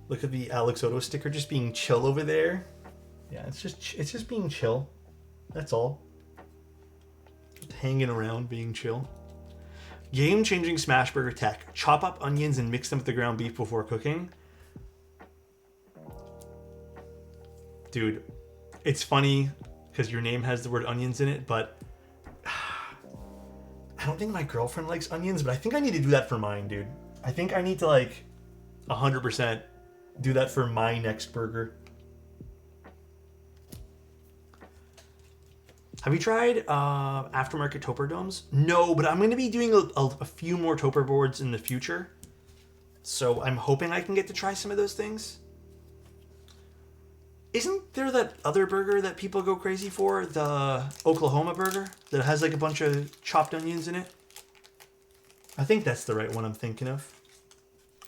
Look at the Alexotos sticker just being chill over there. Yeah, it's just being chill. That's all. Just hanging around, being chill. Game-changing smashburger tech. Chop up onions and mix them with the ground beef before cooking. Dude, it's funny because your name has the word onions in it, but I don't think my girlfriend likes onions, but I think I need to do that for mine, dude. I think I need to, like, 100% do that for my next burger. Have you tried aftermarket toper domes? No, but I'm going to be doing a few more toper boards in the future. So I'm hoping I can get to try some of those things. Isn't there that other burger that people go crazy for? The Oklahoma burger that has like a bunch of chopped onions in it? I think that's the right one I'm thinking of.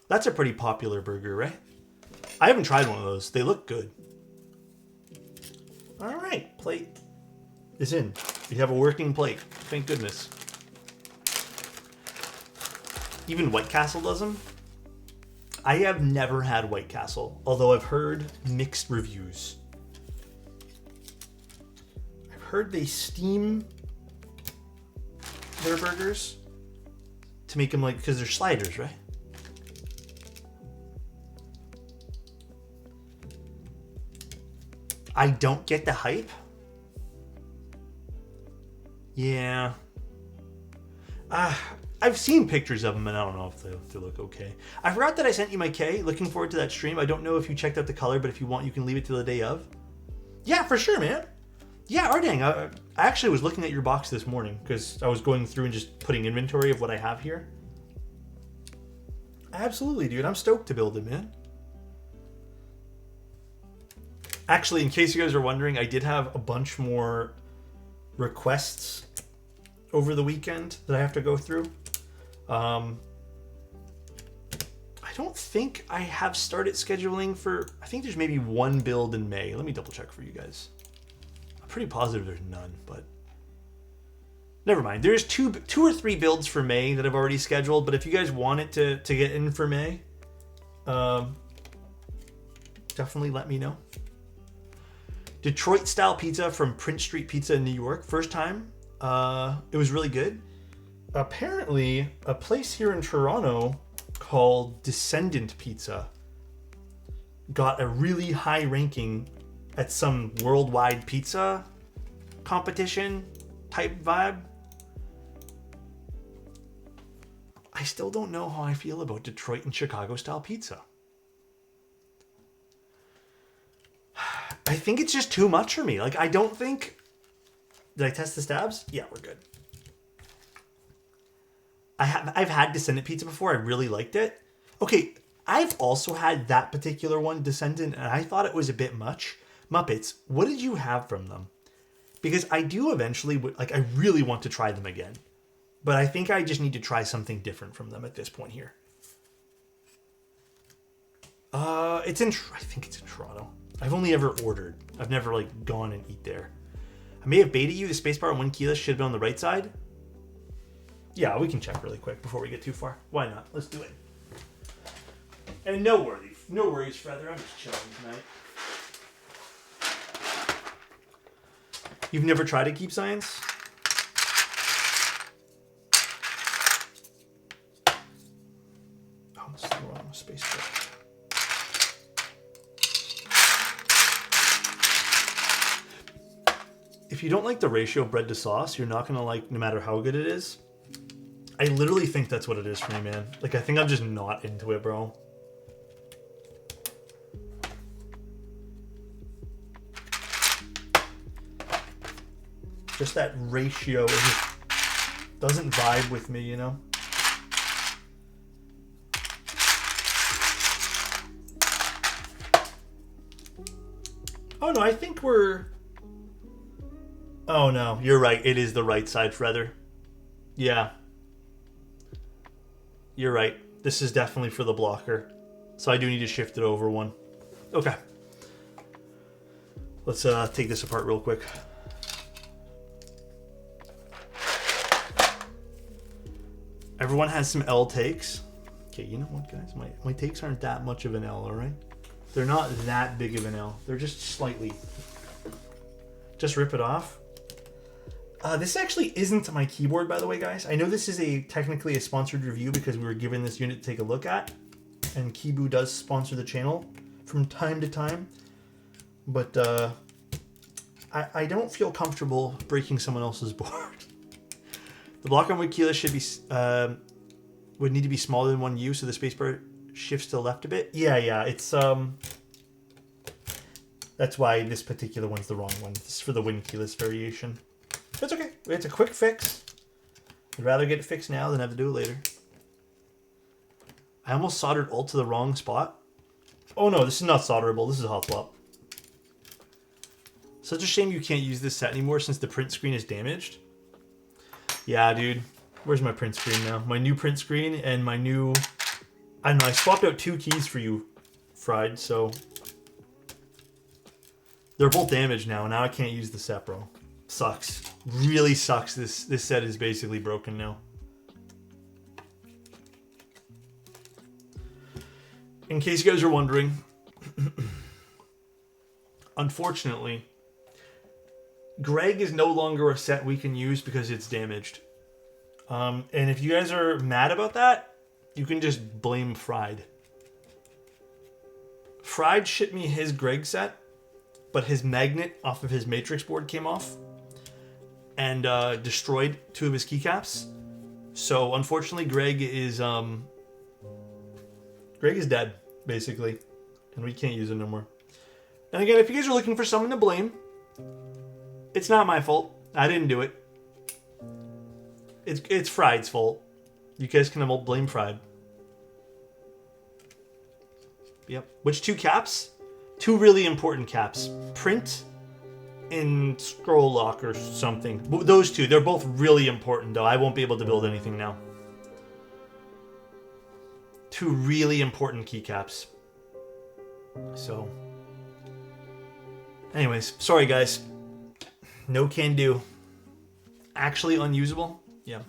That's a pretty popular burger, right? I haven't tried one of those. They look good. All right, plate is in. We have a working plate. Thank goodness. Even White Castle does them. I have never had White Castle, although I've heard mixed reviews. I've heard they steam their burgers to make them like, because they're sliders, right? I don't get the hype. Yeah. I've seen pictures of them, and I don't know if they look okay. I forgot that I sent you my K. Looking forward to that stream. I don't know if you checked out the color, but if you want, you can leave it till the day of. Yeah, for sure, man. Yeah, Ardang, I actually was looking at your box this morning because I was going through and just putting inventory of what I have here. Absolutely, dude. I'm stoked to build it, man. Actually, in case you guys are wondering, I did have a bunch more requests over the weekend that I have to go through. I don't think I have started scheduling for... I think there's maybe one build in May. Let me double check for you guys. I'm pretty positive there's none, but... Never mind. There's two or three builds for May that I've already scheduled, but if you guys want it to get in for May, definitely let me know. Detroit-style pizza from Prince Street Pizza in New York. First time. It was really good. Apparently, a place here in Toronto called Descendant Pizza got a really high ranking at some worldwide pizza competition type vibe. I still don't know how I feel about Detroit and Chicago style pizza. I think it's just too much for me. Like, I don't think... Did I test the stabs? Yeah, we're good. I've had Descendant pizza before. I really liked it. Okay, I've also had that particular one, Descendant, and I thought it was a bit much. Muppets, what did you have from them? Because I do eventually, like, I really want to try them again. But I think I just need to try something different from them at this point here. I think it's in Toronto. I've only ever ordered. I've never, like, gone and eat there. I may have baited you. The spacebar on 1 kilo should have been on the right side. Yeah, we can check really quick before we get too far. Why not? Let's do it. And no worries, Feather. I'm just chilling tonight. You've never tried to keep science? Oh, it's the wrong spacebar. If you don't like the ratio of bread to sauce, you're not gonna like no matter how good it is. I literally think that's what it is for me, man. Like, I think I'm just not into it, bro. Just that ratio just doesn't vibe with me, you know? Oh no, I think we're... Oh no, you're right. It is the right side, Feather. Yeah. You're right. This is definitely for the blocker. So I do need to shift it over one. Okay. Let's take this apart real quick. Everyone has some L takes. Okay, you know what, guys? My takes aren't that much of an L, alright? They're not that big of an L. They're just slightly. Just rip it off. This actually isn't my keyboard, by the way, guys. I know this is technically a sponsored review because we were given this unit to take a look at. And Kibu does sponsor the channel from time to time. but I don't feel comfortable breaking someone else's board. The block on wood keyless should be would need to be smaller than 1U, so the spacebar shifts to the left a bit. Yeah, it's that's why this particular one's the wrong one. This is for the wind keyless variation. That's okay. It's a quick fix. I'd rather get it fixed now than have to do it later. I almost soldered alt to the wrong spot. Oh no, this is not solderable. This is a hot swap. Such a shame you can't use this set anymore since the print screen is damaged. Yeah, dude. Where's my print screen now? My new print screen and my new... I don't know, I swapped out 2 keys for you, Fried, so... They're both damaged now, and now I can't use the set, bro. Sucks. Really sucks. This set is basically broken now. In case you guys are wondering, unfortunately, Greg is no longer a set we can use because it's damaged. And if you guys are mad about that, you can just blame Fried. Fried shipped me his Greg set, but his magnet off of his matrix board came off and destroyed 2 of his keycaps. So unfortunately, Greg is dead, basically, and we can't use him no more. And again, if you guys are looking for someone to blame, it's not my fault. I didn't do it. It's Fried's fault. You guys can all blame Fried. Yep. Which 2 caps? 2 really important caps. Print and scroll lock or something. Those 2, they're both really important though. I won't be able to build anything now. 2 really important keycaps. So, anyways, sorry guys. No can do. Actually unusable? Yeah.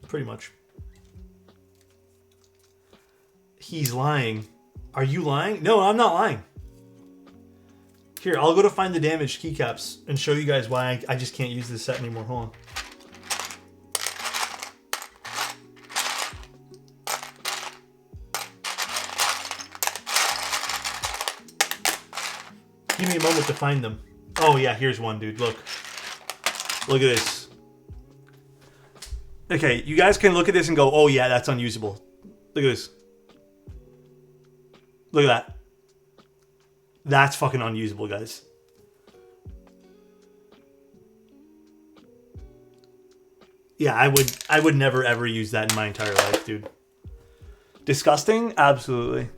Pretty much. He's lying. Are you lying? No, I'm not lying. Here, I'll go to find the damaged keycaps and show you guys why I just can't use this set anymore. Hold on. Give me a moment to find them. Oh yeah, here's one, dude. Look. Look at this. Okay, you guys can look at this and go, oh yeah, that's unusable. Look at this. Look at that. That's fucking unusable, guys. Yeah, I would never ever use that in my entire life, dude. Disgusting? Absolutely.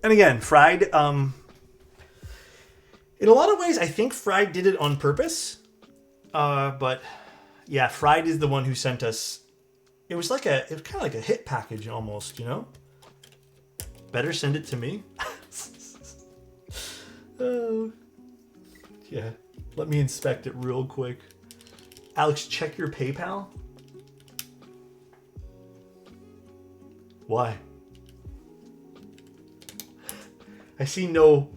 And again, Fried, in a lot of ways, I think Fried did it on purpose. But yeah, Fried is the one who sent us. It was kind of like a hit package almost, you know? Better send it to me. Yeah. Let me inspect it real quick. Alex, check your PayPal. Why? I see no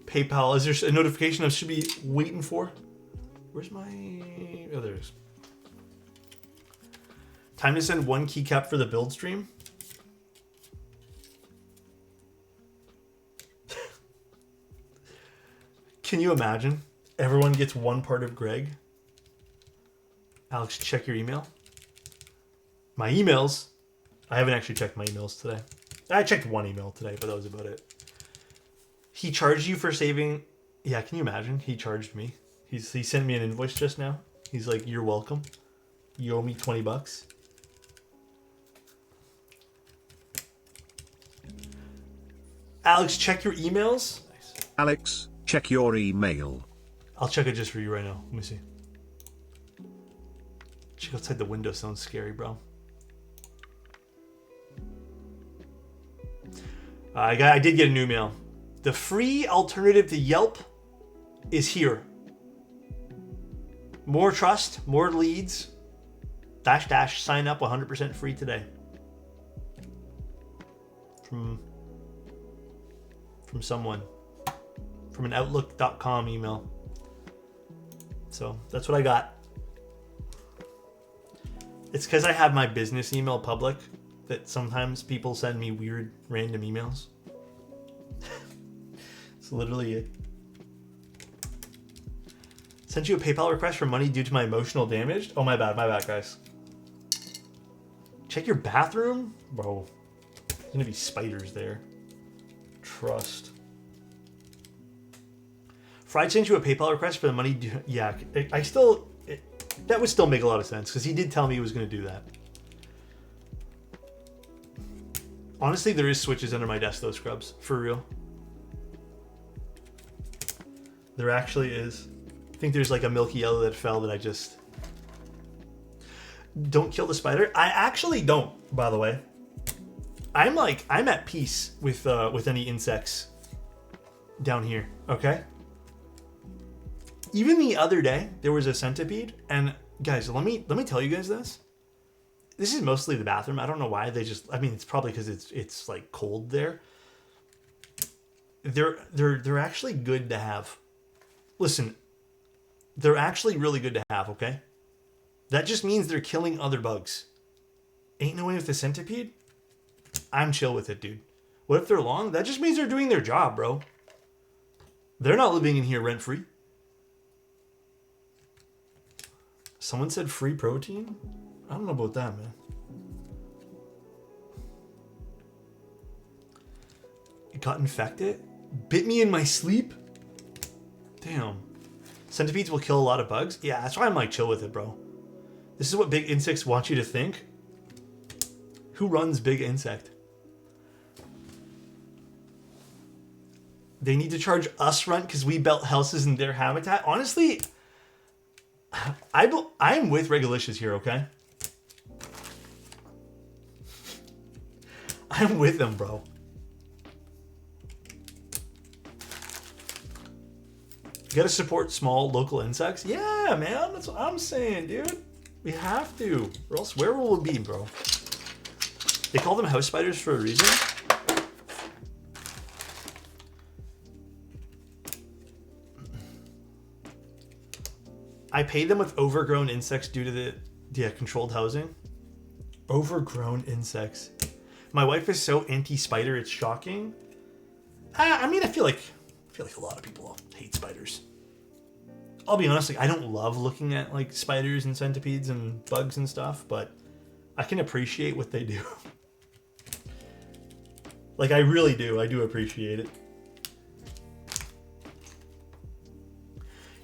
PayPal. Is there a notification I should be waiting for? Where's my... Oh, there it is. Time to send 1 keycap for the build stream. Can you imagine? Everyone gets 1 part of Greg. Alex, check your email. My emails? I haven't actually checked my emails today. I checked 1 email today, but that was about it. He charged you for saving... Yeah, can you imagine? He charged me. He sent me an invoice just now. He's like, you're welcome. You owe me $20. Alex, check your emails. Nice.
Alex, check your email.
I'll check it just for you right now. Let me see. Check outside the window sounds scary, bro. I did get an email. The free alternative to Yelp is here. More trust, more leads. -- sign up 100% free today. From someone. From an Outlook.com email. So that's what I got. It's because I have my business email public that sometimes people send me weird random emails. That's literally it. Sent you a PayPal request for money due to my emotional damage. Oh, my bad, guys. Check your bathroom? Bro, there's gonna be spiders there. Trust. Fried sent you a PayPal request for the money due. Yeah, that would still make a lot of sense because he did tell me he was gonna do that. Honestly, there is switches under my desk though, Scrubs. For real. There actually is. I think there's like a milky yellow that fell that I just... Don't kill the spider. I actually don't, by the way. I'm at peace with any insects down here, okay? Even the other day, there was a centipede, and guys, let me tell you guys this. This is mostly the bathroom. I don't know why they just... I mean, it's probably because it's like cold there. They're actually good to have. Listen, they're actually really good to have, okay? That just means they're killing other bugs. Ain't no way with the centipede? I'm chill with it, dude. What if they're long? That just means they're doing their job, bro. They're not living in here rent-free. Someone said free protein? I don't know about that, man. It got infected? Bit me in my sleep? Damn. Centipedes will kill a lot of bugs? Yeah, that's why I'm like chill with it, bro. This is what big insects want you to think. Who runs big insect? They need to charge us rent because we built houses in their habitat. Honestly, I'm with Regulicious here, okay? I'm with them, bro. You gotta support small local insects. Yeah, man, that's what I'm saying, dude. We have to, or else where will we be, bro? They call them house spiders for a reason. I pay them with overgrown insects due to the controlled housing. Overgrown insects. My wife is so anti-spider, it's shocking. I mean, I feel like a lot of people hate spiders. I'll be honest, like, I don't love looking at like spiders and centipedes and bugs and stuff, but I can appreciate what they do. Like, I really do. I do appreciate it.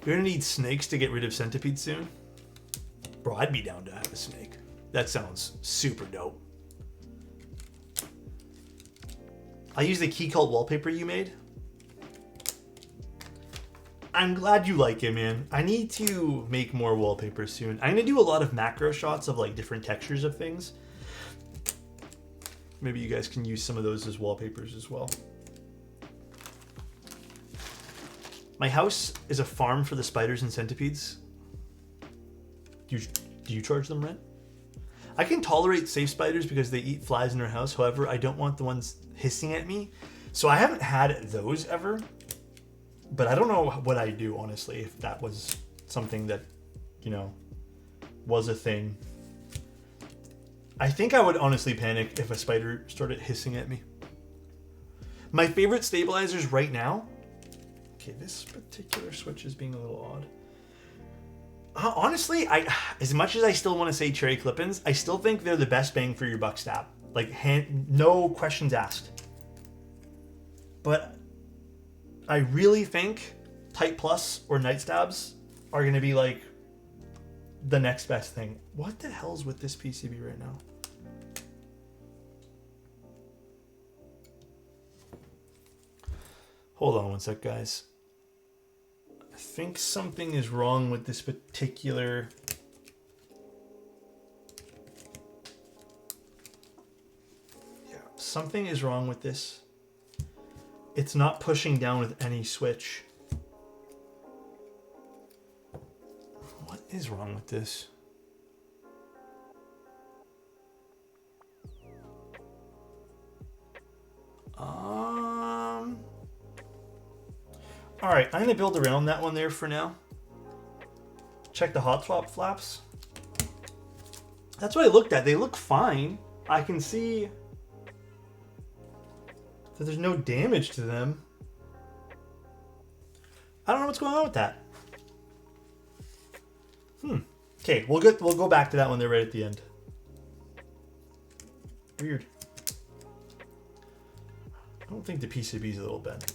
You're gonna need snakes to get rid of centipedes soon? Bro, I'd be down to have a snake. That sounds super dope. I use the key cult wallpaper you made. I'm glad you like it, man. I need to make more wallpapers soon. I'm gonna do a lot of macro shots of like different textures of things. Maybe you guys can use some of those as wallpapers as well. My house is a farm for the spiders and centipedes. Do you charge them rent? I can tolerate safe spiders because they eat flies in our house. However, I don't want the ones hissing at me. So I haven't had those ever. But I don't know what I do, honestly, if that was something that, you know, was a thing. I think I would honestly panic if a spider started hissing at me. My favorite stabilizers right now... Okay, this particular switch is being a little odd. Honestly, as much as I still want to say cherry clip-ins, I still think they're the best bang for your buck stab. Like, no questions asked. But I really think Tight Plus or Night Stabs are going to be like the next best thing. What the hell's with this PCB right now? Hold on one sec, guys. I think something is wrong with this particular... Yeah, something is wrong with this. It's not pushing down with any switch. What is wrong with this? All right, I'm gonna build around that one there for now. Check the hot swap flaps. That's what I looked at. They look fine. I can see that there's no damage to them. I don't know what's going on with that. Okay, we'll go back to that when they're right at the end. Weird. I don't think the PCB is a little bent.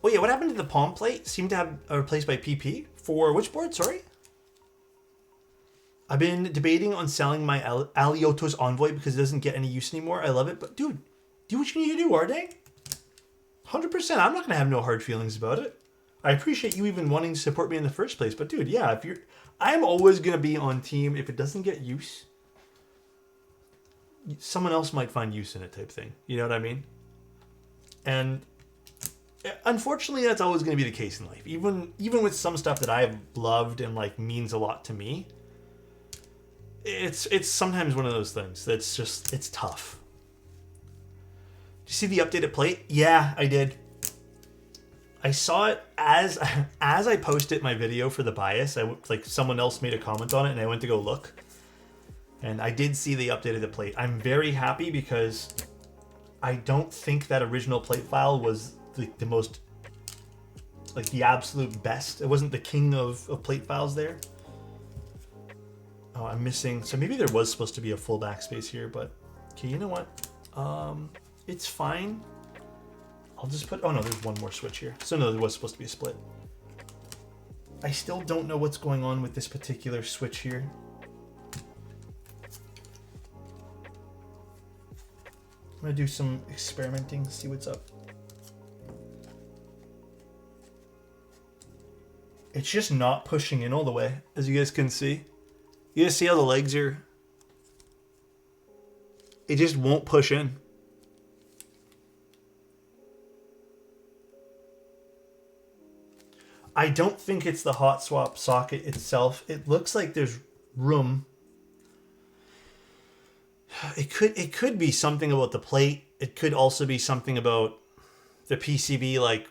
Oh yeah, what happened to the palm plate? Seemed to have replaced by PP for which board? Sorry. I've been debating on selling my Alexotos Envoy because it doesn't get any use anymore. I love it, but dude, do what you need to do, Arde. 100%. I'm not gonna have no hard feelings about it. I appreciate you even wanting to support me in the first place, but dude, yeah, I'm always gonna be on team. If it doesn't get use, someone else might find use in it, type thing. You know what I mean? And unfortunately, that's always going to be the case in life. Even with some stuff that I've loved and like means a lot to me, it's sometimes one of those things that's just, it's tough. Did you see the updated plate? Yeah, I did. I saw it as I posted my video for the bias. Like someone else made a comment on it, and I went to go look, and I did see they updated the plate. I'm very happy because I don't think that original plate file was the most, like the absolute best. It wasn't the king of plate files there. Oh, I'm missing. So maybe there was supposed to be a full backspace here, but okay, you know what? It's fine. I'll just put, oh no, there's one more switch here. So no, there was supposed to be a split. I still don't know what's going on with this particular switch here. I'm gonna do some experimenting, see what's up. It's just not pushing in all the way, as you guys can see. You guys see how the legs are? It just won't push in. I don't think it's the hot swap socket itself. It looks like there's room. It could be something about the plate. It could also be something about the PCB, like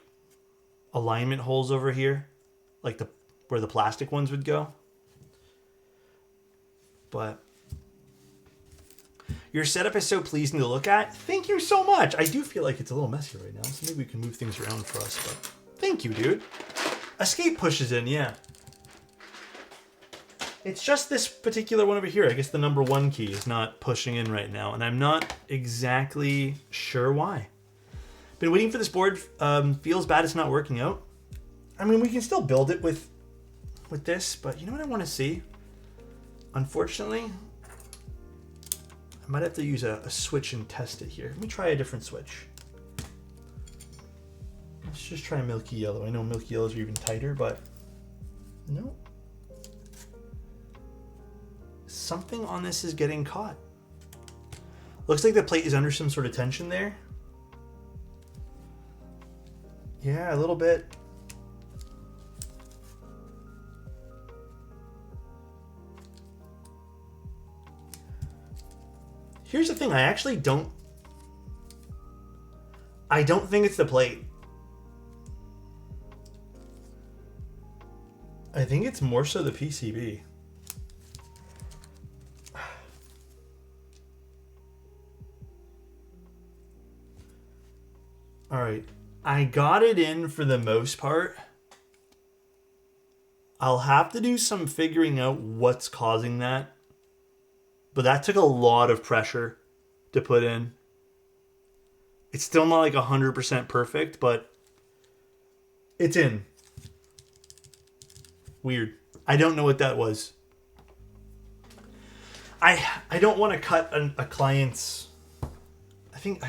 alignment holes over here, like where the plastic ones would go. But your setup is so pleasing to look at. Thank you so much. I do feel like it's a little messy right now, so maybe we can move things around for us. But thank you, dude. Escape pushes in, yeah. It's just this particular one over here. I guess the number 1 key is not pushing in right now, and I'm not exactly sure why. Been waiting for this board. Feels bad it's not working out. I mean, we can still build it with this, but you know what I want to see? Unfortunately, I might have to use a switch and test it here. Let me try a different switch. Let's just try milky yellow. I know milky yellows are even tighter, but no. Something on this is getting caught. Looks like the plate is under some sort of tension there. Yeah, a little bit. Here's the thing, I don't think it's the plate. I think it's more so the PCB. All right, I got it in for the most part. I'll have to do some figuring out what's causing that. But that took a lot of pressure to put in. It's still not like 100% perfect, but it's in. Weird. I don't know what that was. I don't want to cut a client's. I think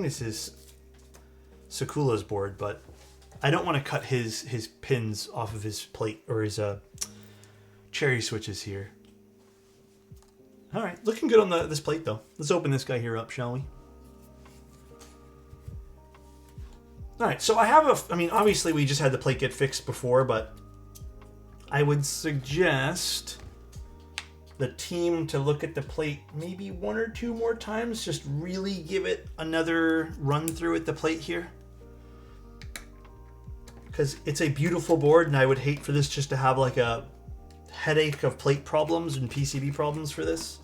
this is Sakula's board, but I don't want to cut his pins off of his plate or his cherry switches here. All right, looking good on this plate though. Let's open this guy here up, shall we? All right, so I have I mean, obviously we just had the plate get fixed before, but I would suggest the team to look at the plate maybe 1 or 2 more times. Just really give it another run through at the plate here. Because it's a beautiful board, and I would hate for this just to have like a headache of plate problems and PCB problems for this.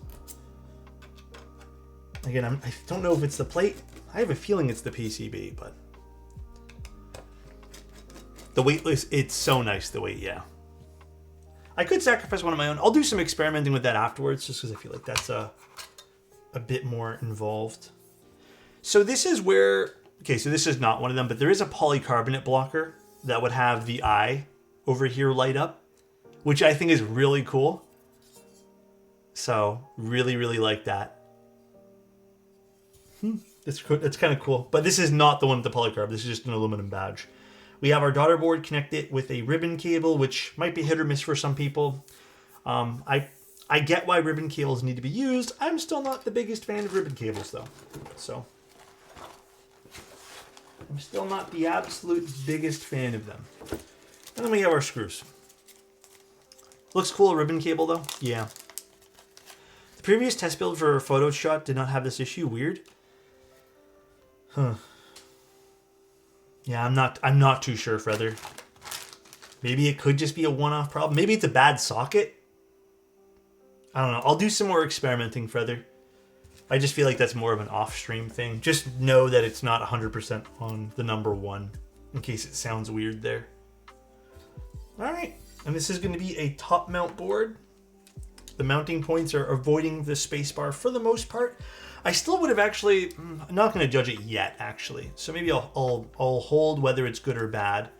Again, I don't know if it's the plate. I have a feeling it's the PCB, but the weight list, it's so nice, the weight, yeah. I could sacrifice one of my own. I'll do some experimenting with that afterwards, just because I feel like that's a bit more involved. So this is where, okay, so this is not one of them, but there is a polycarbonate blocker that would have the eye over here light up, which I think is really cool. So really, really like that. It's kind of cool. But this is not the one with the polycarb. This is just an aluminum badge. We have our daughter board connected with a ribbon cable, which might be hit or miss for some people. I get why ribbon cables need to be used. I'm still not the biggest fan of ribbon cables, though. So I'm still not the absolute biggest fan of them. And then we have our screws. Looks cool, a ribbon cable, though. Yeah. The previous test build for Photoshop did not have this issue. Weird. Huh. Yeah, I'm not too sure, Feather. Maybe it could just be a one-off problem. Maybe it's a bad socket. I don't know. I'll do some more experimenting, Feather. I just feel like that's more of an off-stream thing. Just know that it's not 100% on the number one, in case it sounds weird there. All right, and this is going to be a top mount board. The mounting points are avoiding the spacebar for the most part. I still would have actually, I'm not going to judge it yet, actually. So maybe I'll hold whether it's good or bad.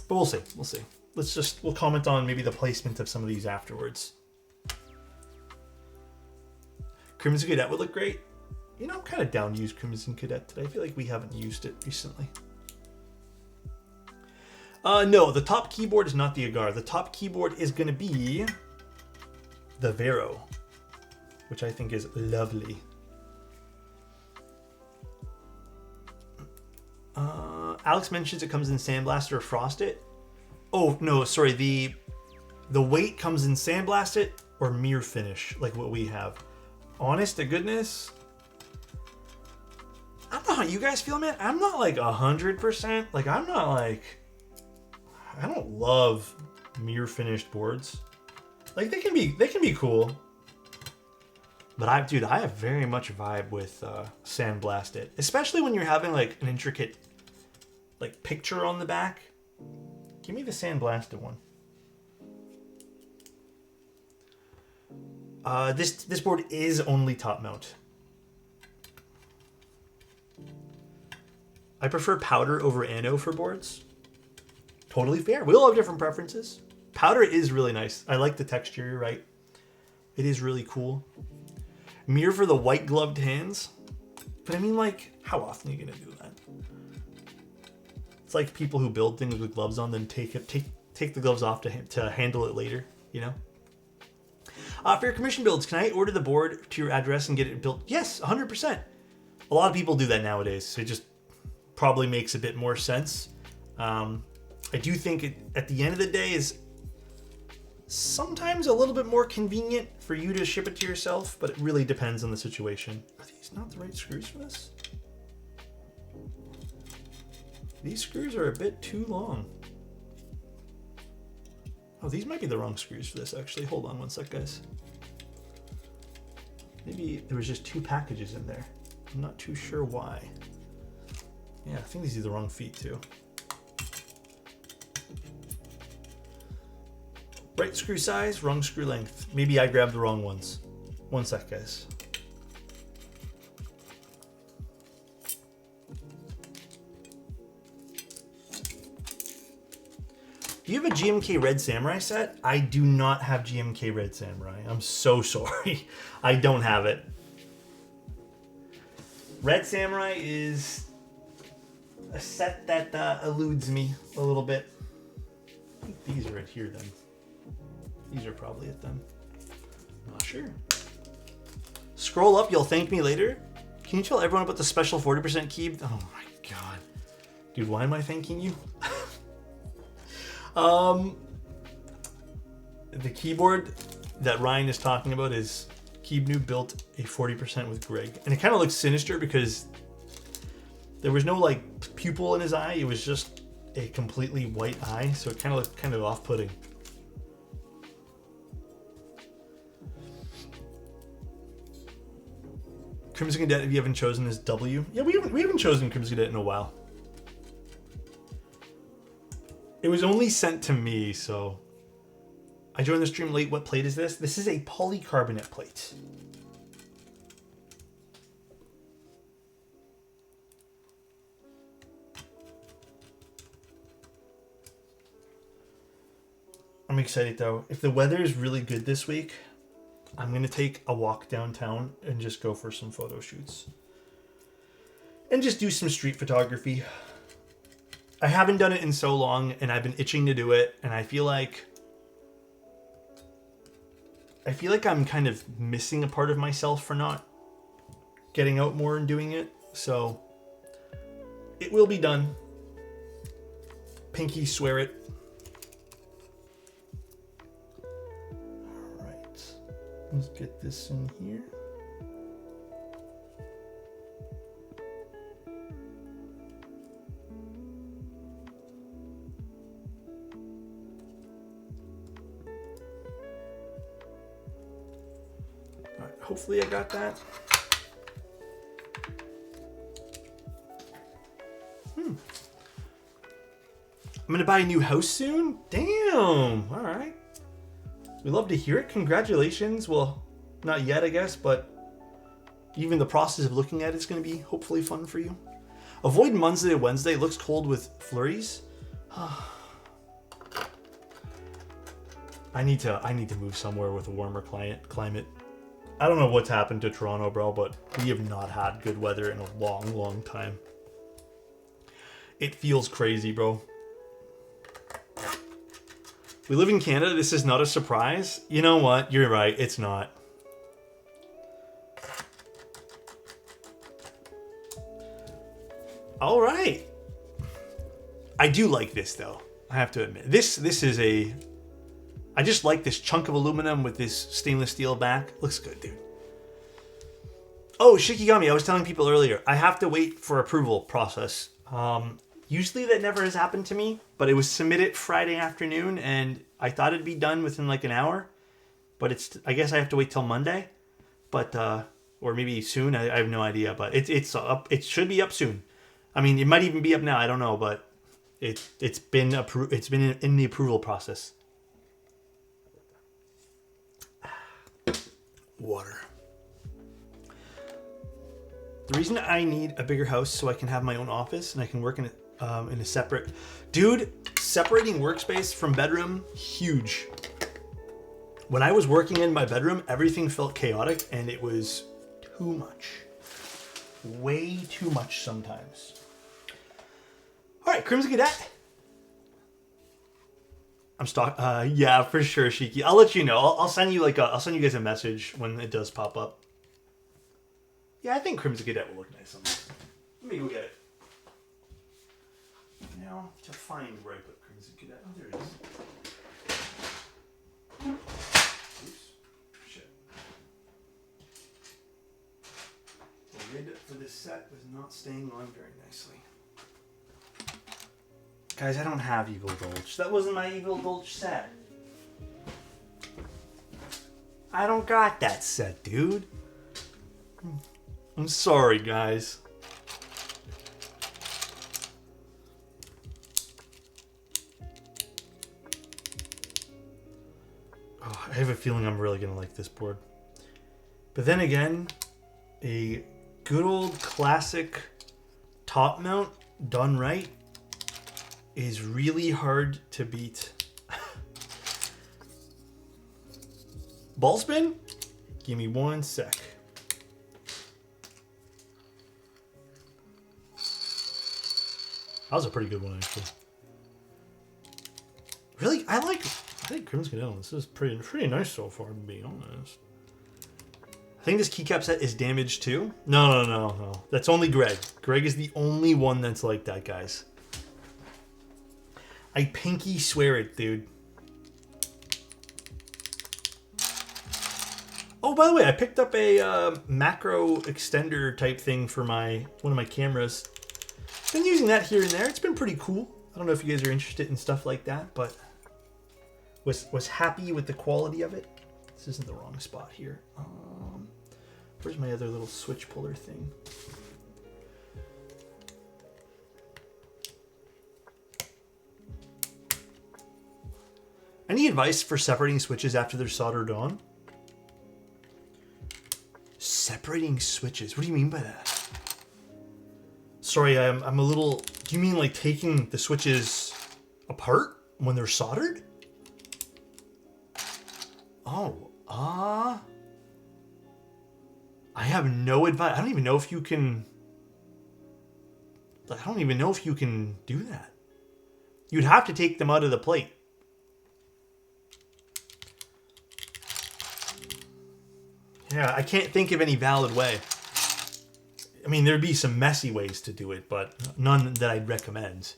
But we'll see. We'll see. We'll comment on maybe the placement of some of these afterwards. Crimson Cadet would look great. You know, I'm kind of down to use Crimson Cadet today. I feel like we haven't used it recently. No, the top keyboard is not the Agar. The top keyboard is going to be the Vero, which I think is lovely. Alex mentions it comes in Sandblasted or Frosted. Oh, no, sorry. The weight comes in Sandblasted or Mirror Finish, like what we have. Honest to goodness, I don't know how you guys feel, man. I'm not like 100%. Like, I'm not like, I don't love mirror finished boards. Like, they can be cool. But I have very much a vibe with Sandblasted, especially when you're having like an intricate like picture on the back. Give me the Sandblasted one. This board is only top mount. I prefer powder over ano for boards. Totally fair. We all have different preferences. Powder is really nice. I like the texture, you're right. It is really cool. Mirror for the white gloved hands. But I mean, like, how often are you gonna do that? It's like people who build things with gloves on, then take the gloves off to handle it later, you know? For your commission builds, can I order the board to your address and get it built? Yes, 100%. A lot of people do that nowadays. So it just probably makes a bit more sense. I do think it, at the end of the day, is sometimes a little bit more convenient for you to ship it to yourself, but it really depends on the situation. Are these not the right screws for this? These screws are a bit too long. Oh, these might be the wrong screws for this, actually. Hold on one sec, guys. Maybe there was just two packages in there. I'm not too sure why. Yeah, I think these are the wrong feet, too. Right screw size, wrong screw length. Maybe I grabbed the wrong ones. One sec, guys. Do you have a GMK Red Samurai set? I do not have GMK Red Samurai. I'm so sorry. I don't have it. Red Samurai is a set that eludes me a little bit. I think these are it here then. These are probably it then. Not sure. Scroll up, you'll thank me later. Can you tell everyone about the special 40% key? Oh my god. Dude, why am I thanking you? The keyboard that Ryan is talking about is Keebnoo built a 40% with Greg. And it kind of looks sinister because there was no like pupil in his eye. It was just a completely white eye. So it kind of looked kind of off-putting. Crimson Cadet, if you haven't chosen, is W. Yeah, we haven't chosen Crimson Cadet in a while. It was only sent to me, so... I joined the stream late. What plate is this? This is a polycarbonate plate. I'm excited though. If the weather is really good this week, I'm going to take a walk downtown and just go for some photo shoots. And just do some street photography. I haven't done it in so long and I've been itching to do it, and I feel like I'm kind of missing a part of myself for not getting out more and doing it. So it will be done. Pinky swear it. All right. Let's get this in here. Hopefully I got that. I'm gonna buy a new house soon? Damn, all right. We love to hear it, congrats. Well, not yet, I guess, but even the process of looking at it's gonna be hopefully fun for you. Avoid Monday to Wednesday, looks cold with flurries. I need to move somewhere with a warmer climate. I don't know what's happened to Toronto, bro, but we have not had good weather in a long, long time. It feels crazy, bro. We live in Canada. This is not a surprise. You know what? You're right. It's not. All right. I do like this, though. I have to admit. This is a... I just like this chunk of aluminum with this stainless steel back. Looks good, dude. Oh, Shikigami, I was telling people earlier, I have to wait for approval process. Usually that never has happened to me, but it was submitted Friday afternoon, and I thought it'd be done within like an hour. But I guess I have to wait till Monday, but or maybe soon. I have no idea, but it's up. It should be up soon. I mean, it might even be up now. I don't know, but it's been approved. It's been in the approval process. Water. The reason I need a bigger house so I can have my own office and I can work in a separate... Dude, separating workspace from bedroom, huge. When I was working in my bedroom, everything felt chaotic and it was too much. Way too much sometimes. All right, Crimson Cadet. I'm stuck. Yeah, for sure, Shiki. I'll let you know. I'll send you I'll send you guys a message when it does pop up. Yeah, I think Crimson Cadet will look nice on this. Let me go get it. Now to find where I put Crimson Cadet. Oh, there it is. Oops. Shit. The lid for this set was not staying on very nicely. Guys, I don't have Evil Dolch. That wasn't my Evil Dolch set. I don't got that set, dude. I'm sorry, guys. Oh, I have a feeling I'm really gonna like this board. But then again, a good old classic top mount done right is really hard to beat. Ball spin? Give me 1 sec. That was a pretty good one, actually. Really, I think Crimson Cadet. This is pretty nice so far, to be honest. I think this keycap set is damaged too. No. That's only Greg. Greg is the only one that's like that, guys. I pinky swear it, dude. Oh, by the way, I picked up a macro extender type thing for one of my cameras. Been using that here and there. It's been pretty cool. I don't know if you guys are interested in stuff like that, but was happy with the quality of it. This isn't the wrong spot here. Where's my other little switch puller thing? Any advice for separating switches after they're soldered on? Separating switches? What do you mean by that? Sorry, I'm a little... Do you mean like taking the switches apart when they're soldered? Oh, I have no advice. I don't even know if you can... I don't even know if you can do that. You'd have to take them out of the plate. Yeah, I can't think of any valid way. I mean, there'd be some messy ways to do it, but none that I'd recommend.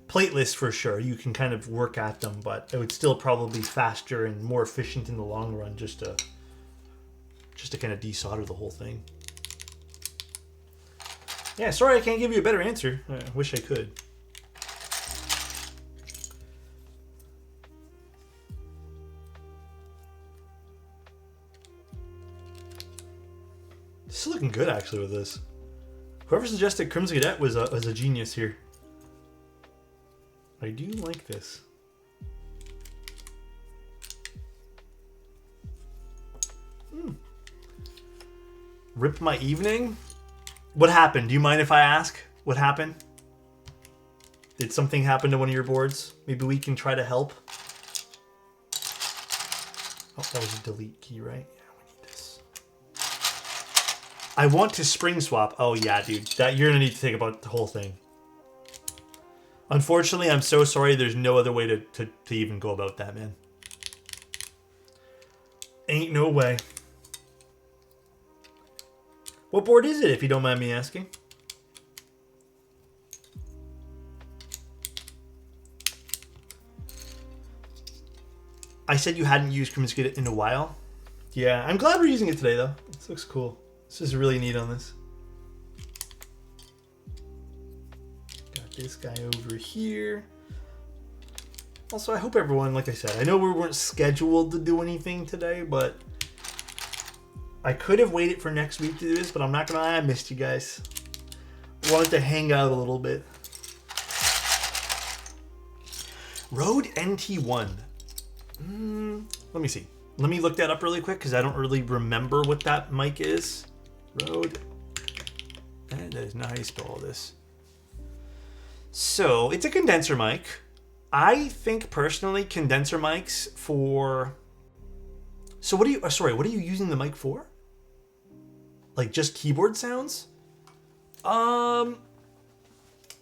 Plateless for sure, you can kind of work at them, but it would still probably be faster and more efficient in the long run just to kind of desolder the whole thing. Yeah, sorry I can't give you a better answer. I wish I could. This is looking good actually with this. Whoever suggested Crimson Cadet was a genius here. I do like this. Rip my evening? What happened? Do you mind if I ask? What happened? Did something happen to one of your boards? Maybe we can try to help. Oh, that was a delete key, right? Yeah, we need this. I want to spring swap. Oh yeah, dude. That you're gonna need to think about the whole thing. Unfortunately, I'm so sorry. There's no other way to even go about that, man. Ain't no way. What board is it, if you don't mind me asking? I said you hadn't used Crimson Cadet in a while. Yeah, I'm glad we're using it today, though. This looks cool. This is really neat on this. Got this guy over here. Also, I hope everyone, like I said, I know we weren't scheduled to do anything today, but I could have waited for next week to do this, but I'm not gonna lie, I missed you guys. Wanted to hang out a little bit. Rode NT1. Let me see. Let me look that up really quick because I don't really remember what that mic is. Rode. That is not how you spell all this. So it's a condenser mic. I think personally condenser mics for... So what are you... sorry, what are you using the mic for? Like just keyboard sounds?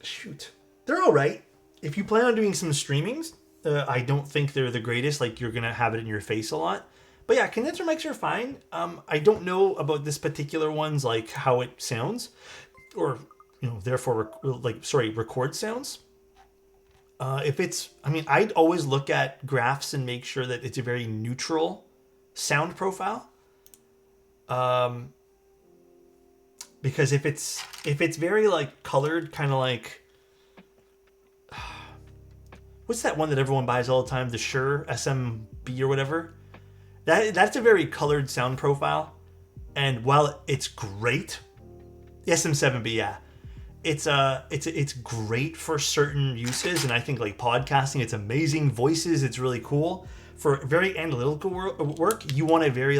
Shoot. They're all right. If you plan on doing some streamings, I don't think they're the greatest. Like you're going to have it in your face a lot. But yeah, condenser mics are fine. I don't know about this particular one's, like how it sounds. Or, you know, therefore, record sounds. If it's... I mean, I'd always look at graphs and make sure that it's a very neutral sound profile. Because if it's very like colored, kind of like... What's that one that everyone buys all the time? The Shure SMB or whatever? That's a very colored sound profile. And while it's great... The SM7B, yeah. It's great for certain uses, and I think like podcasting, it's amazing. Voices, it's really cool. For very analytical work, you want a very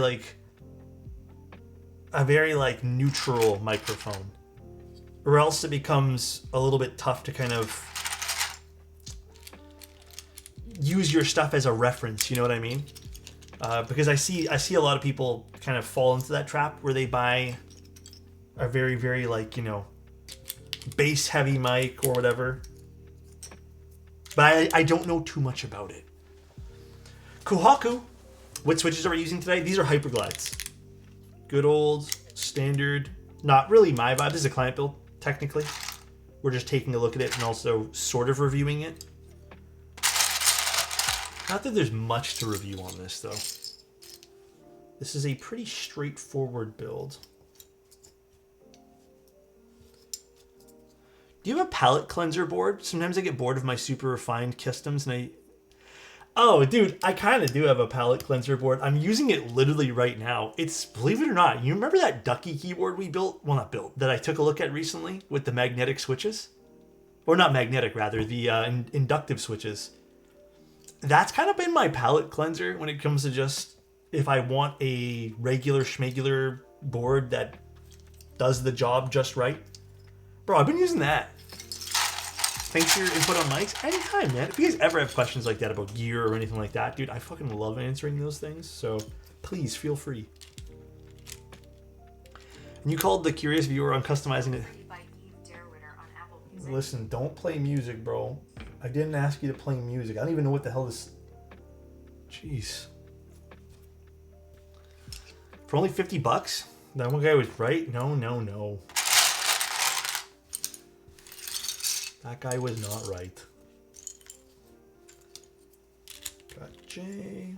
neutral microphone, or else it becomes a little bit tough to kind of use your stuff as a reference. You know what I mean? Because I see a lot of people kind of fall into that trap where they buy a very, very like, you know, bass heavy mic or whatever. But I don't know too much about it. Kohaku, what switches are we using today? These are Hyperglides. Good old standard, not really my vibe. This is a client build, technically. We're just taking a look at it and also sort of reviewing it. Not that there's much to review on this, though. This is a pretty straightforward build. Do you have a palette cleanser board? Sometimes I get bored of my super refined customs, and Oh, dude, I kind of do have a palette cleanser board. I'm using it literally right now. It's, believe it or not, you remember that Ducky keyboard we built? Well, not built, that I took a look at recently with the magnetic switches? Or not magnetic, rather, the inductive switches. That's kind of been my palette cleanser when it comes to just, if I want a regular schmegular board that does the job just right. Bro, I've been using that. Thanks for your input on mics. Anytime, man. If you guys ever have questions like that about gear or anything like that, dude, I fucking love answering those things. So please feel free. And you called the curious viewer on customizing it. Listen, don't play music, bro. I didn't ask you to play music. I don't even know what the hell this... Jeez. For only $50? That one guy was right? No. That guy was not right. Got J.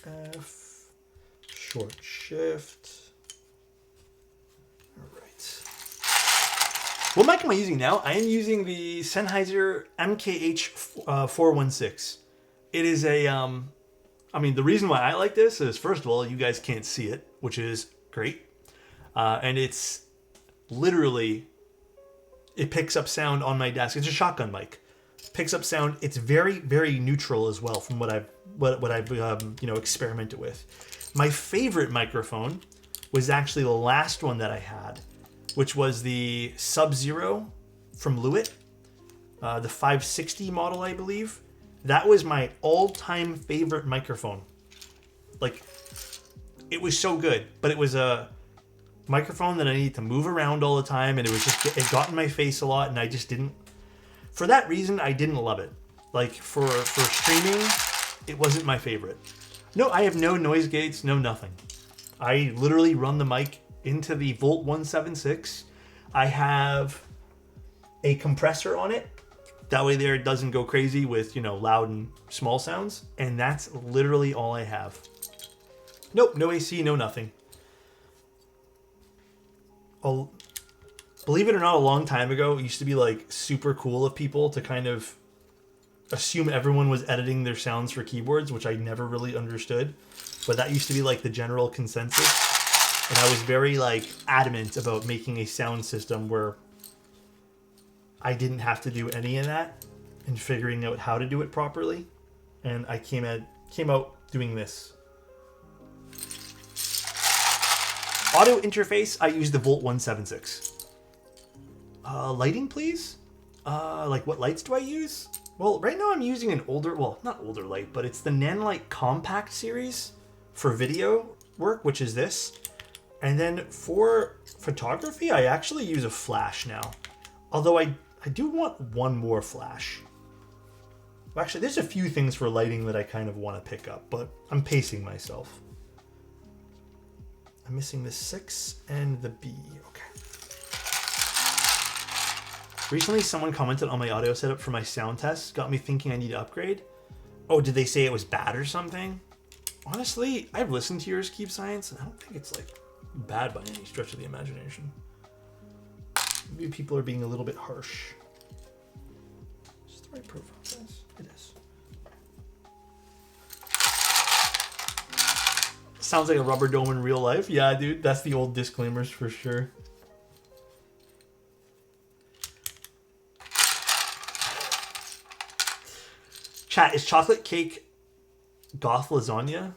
F. Short shift. Alright. What mic am I using now? I am using the Sennheiser MKH 416. It is a... I mean, the reason why I like this is, first of all, you guys can't see it, which is great. And it's literally, it picks up sound on my desk. It's a shotgun mic. Picks up sound. It's very, very neutral as well from what I've experimented with. My favorite microphone was actually the last one that I had, which was the Sub-Zero from Lewitt, the 560 model, I believe. That was my all-time favorite microphone. Like, it was so good, but it was a microphone that I needed to move around all the time, and it got in my face a lot, and I just didn't... For that reason, I didn't love it. Like, for streaming, it wasn't my favorite. No, I have no noise gates, no nothing. I literally run the mic into the Volt 176. I have a compressor on it. That way there it doesn't go crazy with, loud and small sounds. And that's literally all I have. Nope, no AC, no nothing. Believe it or not, a long time ago, it used to be like super cool of people to kind of assume everyone was editing their sounds for keyboards, which I never really understood. But that used to be like the general consensus. And I was very like adamant about making a sound system where I didn't have to do any of that and figuring out how to do it properly. And I came out doing this. Audio interface, I use the Volt 176. Lighting, please? Like what lights do I use? Well, right now I'm using an older, well, not older light, but it's the Nanlite Compact series for video work, which is this. And then for photography, I actually use a flash now. Although I do want one more flash. Well, actually, there's a few things for lighting that I kind of want to pick up, but I'm pacing myself. I'm missing the 6 and the B. Okay. Recently, someone commented on my audio setup for my sound test. Got me thinking I need to upgrade. Oh, did they say it was bad or something? Honestly, I've listened to yours, Keep Science, and I don't think it's like bad by any stretch of the imagination. Maybe people are being a little bit harsh. Is this the right profile size? It is. Sounds like a rubber dome in real life. Yeah, dude, that's the old disclaimers for sure. Chat, is chocolate cake goth lasagna?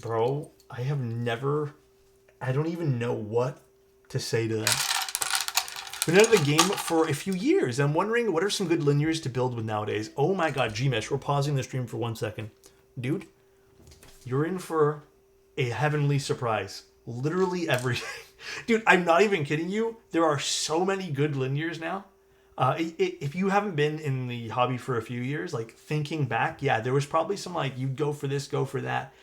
Bro, I don't even know what to say to that. Been out of the game for a few years. I'm wondering what are some good linears to build with nowadays. Oh my god, Gmesh, we're pausing the stream for 1 second. Dude, you're in for a heavenly surprise. Literally everything. Dude, I'm not even kidding you. There are so many good linears now. If you haven't been in the hobby for a few years, like thinking back, yeah, there was probably some like, you go for this, go for that.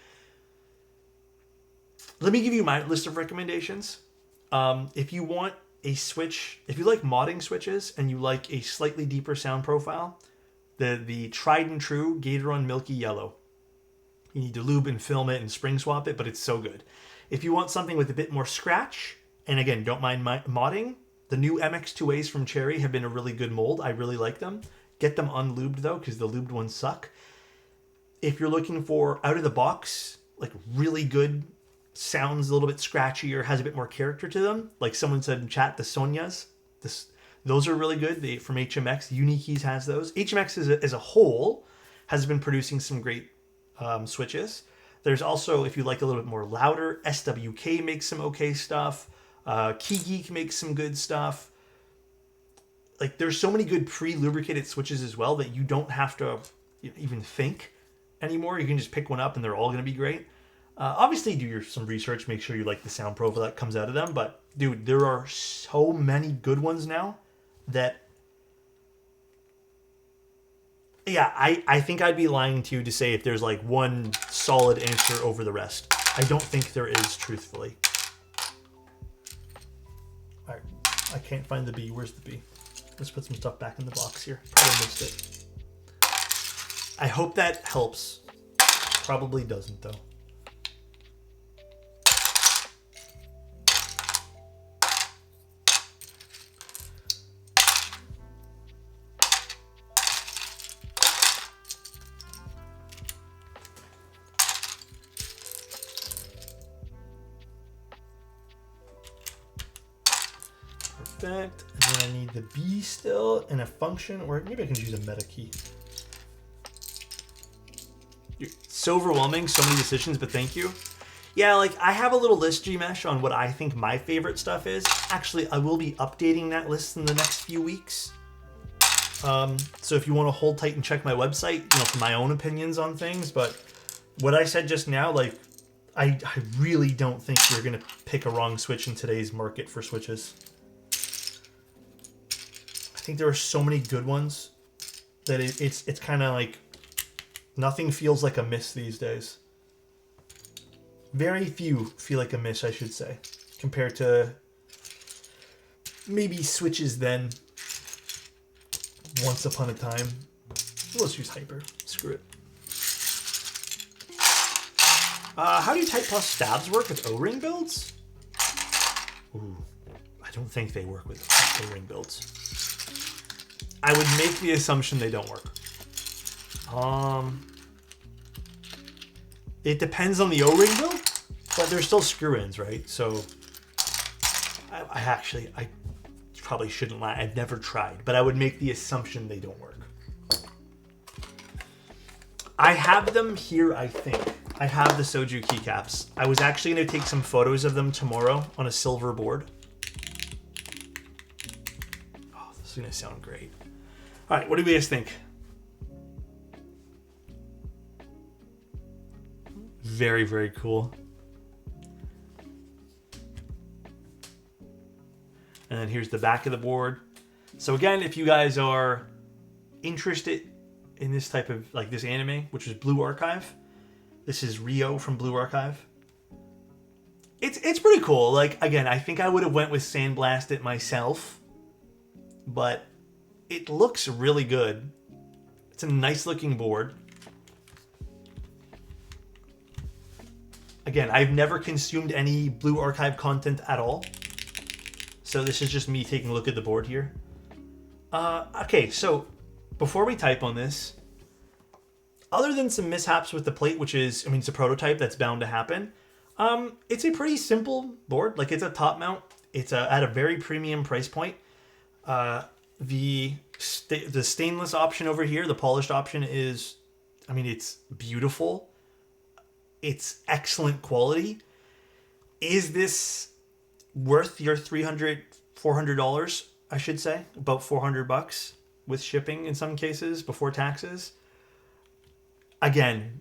Let me give you my list of recommendations. If you want a switch, if you like modding switches and you like a slightly deeper sound profile, the tried and true Gateron Milky Yellow. You need to lube and film it and spring swap it, but it's so good. If you want something with a bit more scratch, and again, don't mind modding, The new MX2As from Cherry have been a really good mold. I really like them. Get them unlubed though, because the lubed ones suck. If you're looking for out of the box, like really good, sounds a little bit scratchy or has a bit more character to them, like someone said in chat, the Sonyas, those are really good. From HMX, Unikeys has those. HMX as a whole has been producing some great switches. There's also, if you like a little bit more louder, SWK makes some okay stuff. KeyGeek makes some good stuff. Like, there's so many good pre-lubricated switches as well that you don't have to even think anymore. You can just pick one up and they're all going to be great. Obviously, do some research. Make sure you like the sound profile that comes out of them. But, dude, there are so many good ones now that... Yeah, I think I'd be lying to you to say if there's like one solid answer over the rest. I don't think there is, truthfully. All right, I can't find the B. Where's the B? Let's put some stuff back in the box here. Probably missed it. I hope that helps. Probably doesn't, though. Perfect. And then I need the B still and a function, or maybe I can use a meta key. It's so overwhelming, so many decisions, but thank you. Yeah, like I have a little list, Gmesh, on what I think my favorite stuff is. Actually, I will be updating that list in the next few weeks. So if you want to hold tight and check my website, for my own opinions on things, but what I said just now, like, I really don't think you're going to pick a wrong switch in today's market for switches. I think there are so many good ones that it's kind of like nothing feels like a miss these days. Very few feel like a miss, I should say, compared to maybe switches then once upon a time. Let's use Hyper. Screw it. How do Type Plus stabs work with O-ring builds? Ooh, I don't think they work with O-ring builds. I would make the assumption they don't work. It depends on the O-ring build, but they're still screw-ins, right? So I probably shouldn't lie. I've never tried, but I would make the assumption they don't work. I have them here, I think. I have the Soju keycaps. I was actually going to take some photos of them tomorrow on a silver board. Oh, this is going to sound great. All right, what do you guys think? Very, very cool. And then here's the back of the board. So again, if you guys are interested in this type of, like this anime, which is Blue Archive, this is Rio from Blue Archive. It's pretty cool. Like, again, I think I would have went with Sandblast it myself, but it looks really good. It's a nice looking board. Again, I've never consumed any Blue Archive content at all. So this is just me taking a look at the board here. Okay, so before we type on this, other than some mishaps with the plate, which is, I mean, it's a prototype that's bound to happen. It's a pretty simple board. Like, it's a top mount. It's at a very premium price point. The stainless option over here, the polished option is, I mean, it's beautiful. It's excellent quality. Is this worth your $300, $400, I should say? About $400 with shipping in some cases before taxes. Again,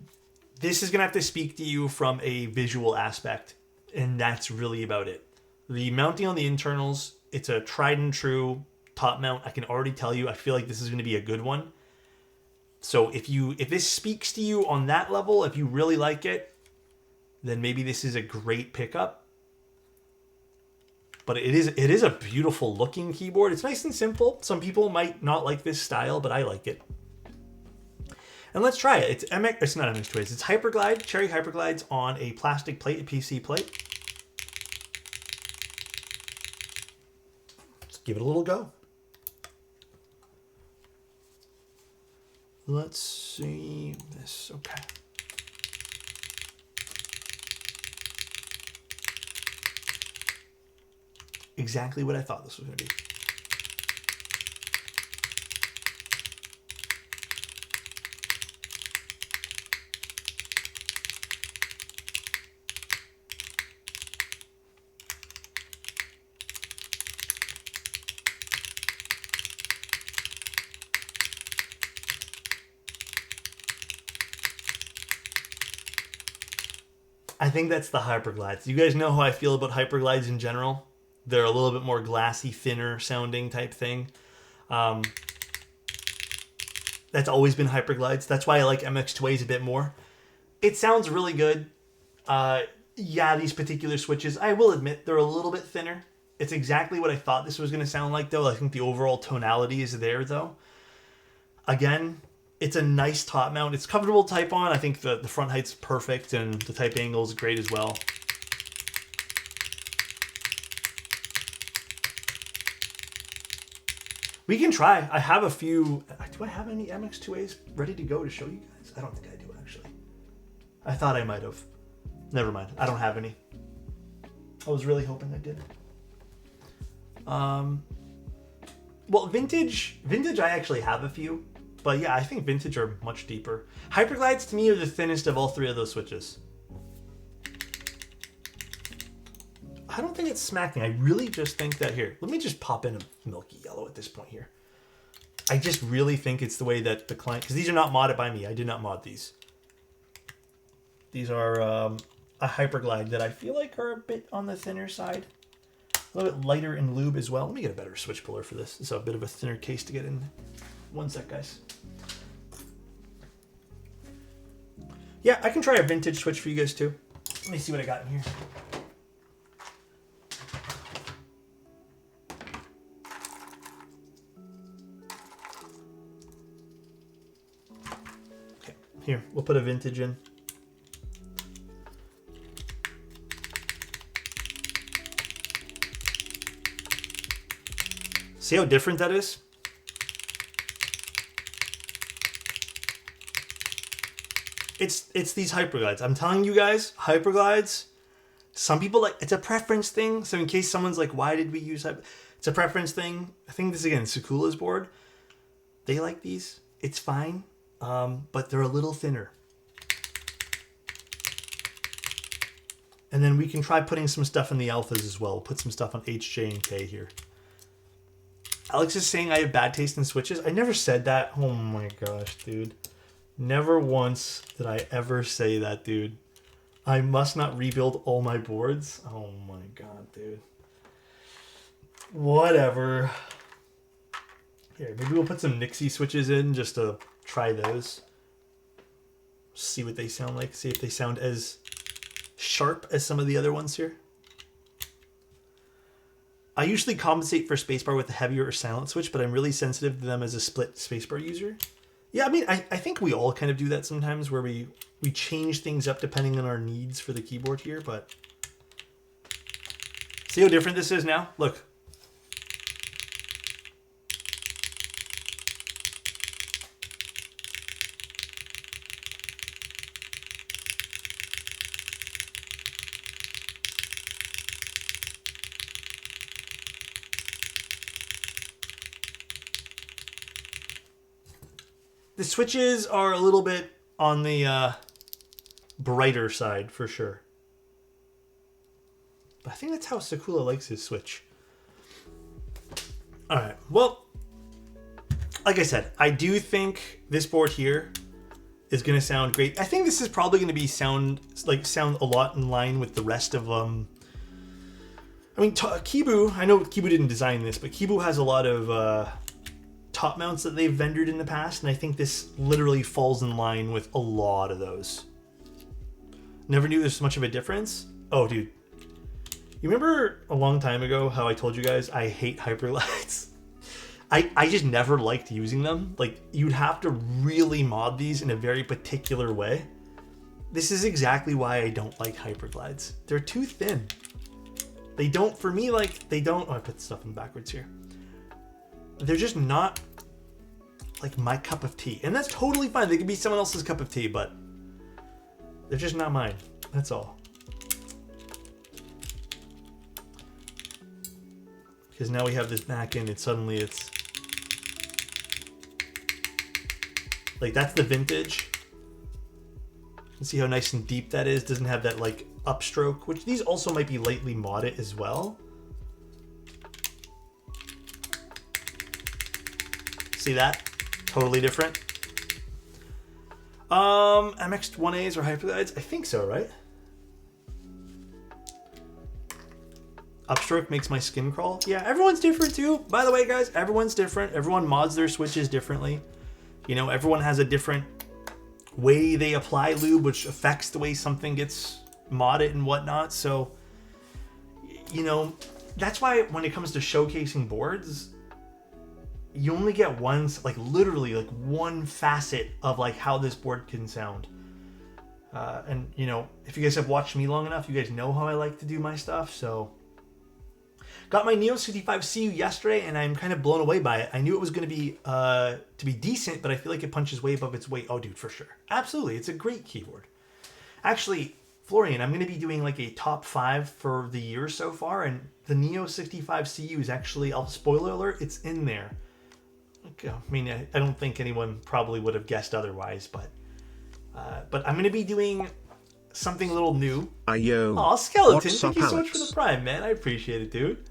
this is going to have to speak to you from a visual aspect, and that's really about it. The mounting on the internals, it's a tried and true top mount. I can already tell you, I feel like this is going to be a good one. So if this speaks to you on that level, if you really like it, then maybe this is a great pickup. But it is a beautiful looking keyboard. It's nice and simple. Some people might not like this style, but I like it. And let's try it. It's not MX2As. It's Hyperglide, Cherry Hyperglides on a plastic plate, a PC plate. Let's give it a little go. Let's see this. Okay. Exactly what I thought this was going to be. I think that's the Hyperglides. You guys know how I feel about Hyperglides in general. They're a little bit more glassy, thinner sounding type thing. That's always been Hyperglides. That's why I like MX2As a bit more. It sounds really good. Yeah, these particular switches, I will admit, they're a little bit thinner. It's exactly what I thought this was going to sound like, though. I think the overall tonality is there, though. Again, it's a nice top mount. It's comfortable to type on. I think the front height's perfect, and the type angle is great as well. We can try. I have a few. Do I have any MX2As ready to go to show you guys? I don't think I do, actually. I thought I might have. Never mind. I don't have any. I was really hoping I did. Well, vintage I actually have a few. But yeah, I think vintage are much deeper. Hyperglides to me are the thinnest of all three of those switches. I don't think it's smacking. I really just think that here. Let me just pop in a milky yellow at this point here. I just really think it's the way that the client, because these are not modded by me. I did not mod these. These are a Hyperglide that I feel like are a bit on the thinner side. A little bit lighter in lube as well. Let me get a better switch puller for this. It's a bit of a thinner case to get in. One sec, guys. Yeah, I can try a vintage switch for you guys too. Let me see what I got in here. Okay, here, we'll put a vintage in. See how different that is? It's these Hyperglides. I'm telling you guys, Hyperglides, some people like, it's a preference thing. So in case someone's like, why did we use it's a preference thing. I think this, again, Sakula's board. They like these. It's fine. But they're a little thinner. And then we can try putting some stuff in the alphas as well. We'll put some stuff on H, J, and K here. Alex is saying I have bad taste in switches. I never said that. Oh my gosh, dude. Never once did I ever say that, dude. I must not rebuild all my boards. Oh my god, dude. Whatever. Here, maybe we'll put some Nixie switches in just to try those. See what they sound like. See if they sound as sharp as some of the other ones here. I usually compensate for spacebar with a heavier or silent switch, but I'm really sensitive to them as a split spacebar user. Yeah, I mean, I think we all kind of do that sometimes, where we change things up depending on our needs for the keyboard here, but see how different this is now? Look. The switches are a little bit on the brighter side, for sure. But I think that's how Sakula likes his switch. Alright, well, like I said, I do think this board here is going to sound great. I think this is probably going to be sound a lot in line with the rest of I mean, Kibu, I know Kibu didn't design this, but Kibu has a lot of top mounts that they've vendored in the past, and I think this literally falls in line with a lot of those. Never knew there's much of a difference. Oh, dude. You remember a long time ago how I told you guys I hate Hyperglides? I just never liked using them. Like, you'd have to really mod these in a very particular way. This is exactly why I don't like Hyperglides. They're too thin. They don't, for me, like, they don't... Oh, I put stuff in backwards here. they're just not like my cup of tea. And that's totally fine. They could be someone else's cup of tea, but they're just not mine. That's all. Because now we have this back end, it's like, that's the vintage. See how nice and deep that is? Doesn't have that like upstroke, which these also might be lightly modded as well. See that? Totally different. MX1As or Hyperglides? I think so, right? Upstroke makes my skin crawl. Yeah, everyone's different too. By the way, guys, everyone's different. Everyone mods their switches differently. You know, everyone has a different way they apply lube, which affects the way something gets modded and whatnot. So, you know, that's why when it comes to showcasing boards, you only get one, like literally like one facet of like how this board can sound. And you know, if you guys have watched me long enough, you guys know how I like to do my stuff. So got my Neo 65 CU yesterday and I'm kind of blown away by it. I knew it was going to be decent, but I feel like it punches way above its weight. Oh dude, for sure. Absolutely. It's a great keyboard. Actually, Florian, I'm going to be doing like a top 5 for the year so far, and the Neo 65 CU is actually, I'll spoiler alert, it's in there. I mean, I don't think anyone probably would have guessed otherwise, but I'm going to be doing something a little new.
Aw,
Skeleton, thank you so much for the Prime, man. I appreciate it, dude.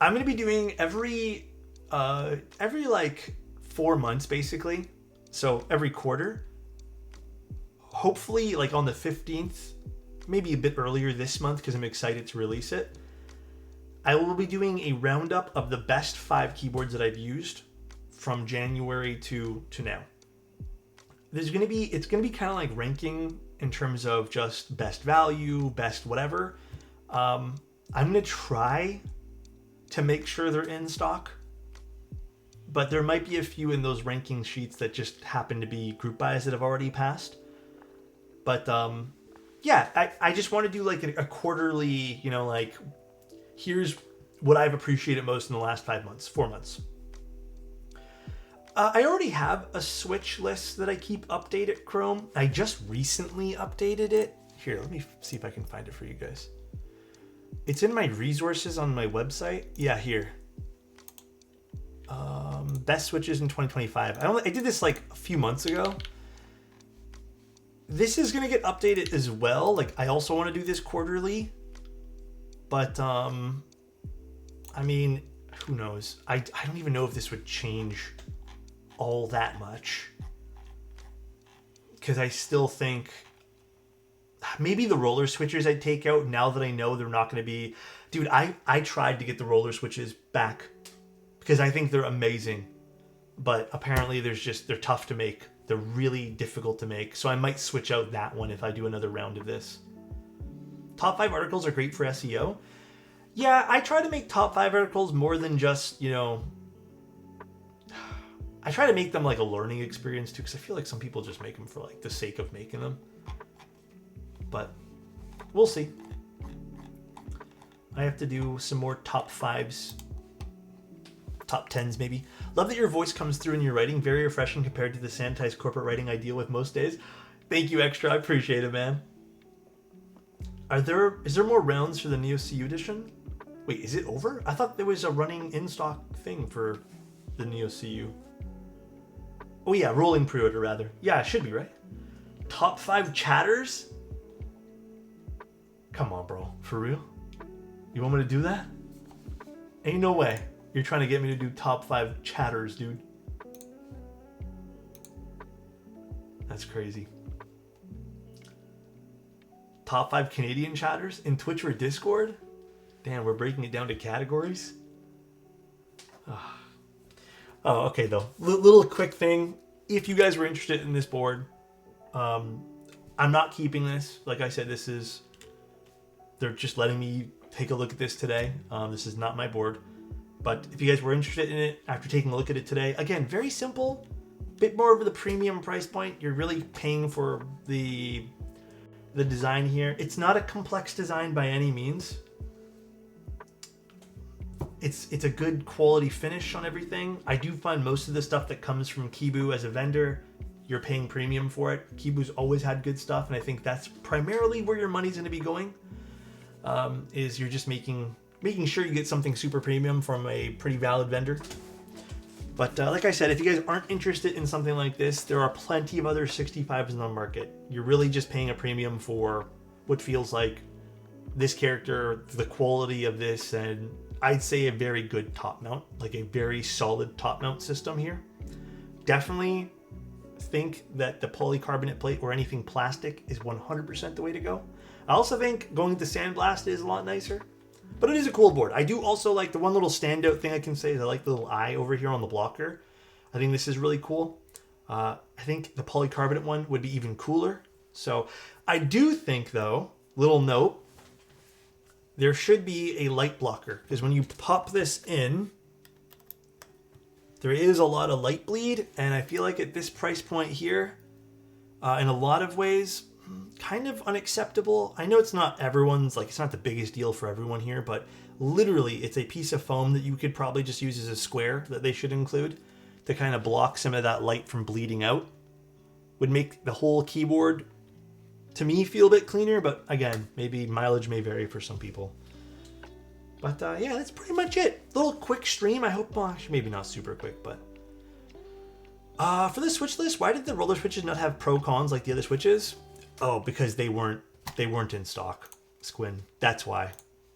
I'm going to be doing every like 4 months, basically. So every quarter. Hopefully, like on the 15th, maybe a bit earlier this month, because I'm excited to release it. I will be doing a roundup of the best 5 keyboards that I've used from January to now. It's gonna be kind of like ranking in terms of just best value, best whatever. I'm gonna try to make sure they're in stock, but there might be a few in those ranking sheets that just happen to be group buys that have already passed. But yeah, I just want to do like a quarterly, you know, like here's what I've appreciated most in the last 4 months. I already have a Switch list that I keep updated, Chrome. I just recently updated it. Here, let me see if I can find it for you guys. It's in my resources on my website. Yeah, here. Best switches in 2025. I did this like a few months ago. This is going to get updated as well. Like, I also want to do this quarterly. But, I mean, who knows? I don't even know if this would change all that much, because I still think maybe the roller switches I'd take out now that I know they're not going to be. Dude, I tried to get the roller switches back because I think they're amazing, but apparently they're tough to make. They're really difficult to make, so I might switch out that one if I do another round of this. Top 5 articles are great for SEO. Yeah, I try to make top 5 articles more than just, you know, I try to make them like a learning experience too, because I feel like some people just make them for like the sake of making them. But we'll see. I have to do some more top 5s, top 10s maybe. Love that your voice comes through in your writing. Very refreshing compared to the sanitized corporate writing I deal with most days. Thank you, Extra. I appreciate it, man. Is there more rounds for the Neo CU edition? Wait, is it over? I thought there was a running in-stock thing for the Neo CU. Oh yeah, rolling pre-order rather. Yeah, it should be, right? Top 5 chatters? Come on, bro. For real? You want me to do that? Ain't no way. You're trying to get me to do top 5 chatters, dude. That's crazy. Top 5 Canadian chatters in Twitch or Discord? Damn, we're breaking it down to categories? Oh, okay, though. Little quick thing. If you guys were interested in this board, I'm not keeping this. Like I said, they're just letting me take a look at this today. This is not my board. But if you guys were interested in it after taking a look at it today, again, very simple. Bit more over the premium price point. You're really paying for the design here. It's not a complex design by any means. it's a good quality finish on everything. I do find most of the stuff that comes from Kibu as a vendor, you're paying premium for it. Kibu's always had good stuff, and I think that's primarily where your money's going to be going. Is you're just making sure you get something super premium from a pretty valid vendor. But like I said, if you guys aren't interested in something like this, there are plenty of other 65s in the market. You're really just paying a premium for what feels like this character, the quality of this, and I'd say a very good top mount, like a very solid top mount system here. Definitely think that the polycarbonate plate or anything plastic is 100% the way to go. I also think going to sandblast is a lot nicer, but it is a cool board. I do also like the one little standout thing I can say is I like the little eye over here on the blocker. I think this is really cool. I think the polycarbonate one would be even cooler. So I do think though, little note, there should be a light blocker because when you pop this in, there is a lot of light bleed, and I feel like at this price point here, in a lot of ways, kind of unacceptable. I know it's not everyone's, like, it's not the biggest deal for everyone here, but literally it's a piece of foam that you could probably just use as a square that they should include to kind of block some of that light from bleeding out. Would make the whole keyboard, to me, feel a bit cleaner, but again, maybe mileage may vary for some people. But yeah, that's pretty much it. Little quick stream. I hope, well, actually maybe not super quick, but for the Switch list, why did the roller switches not have pro cons like the other switches? Oh, because they weren't in stock, Squin. That's why.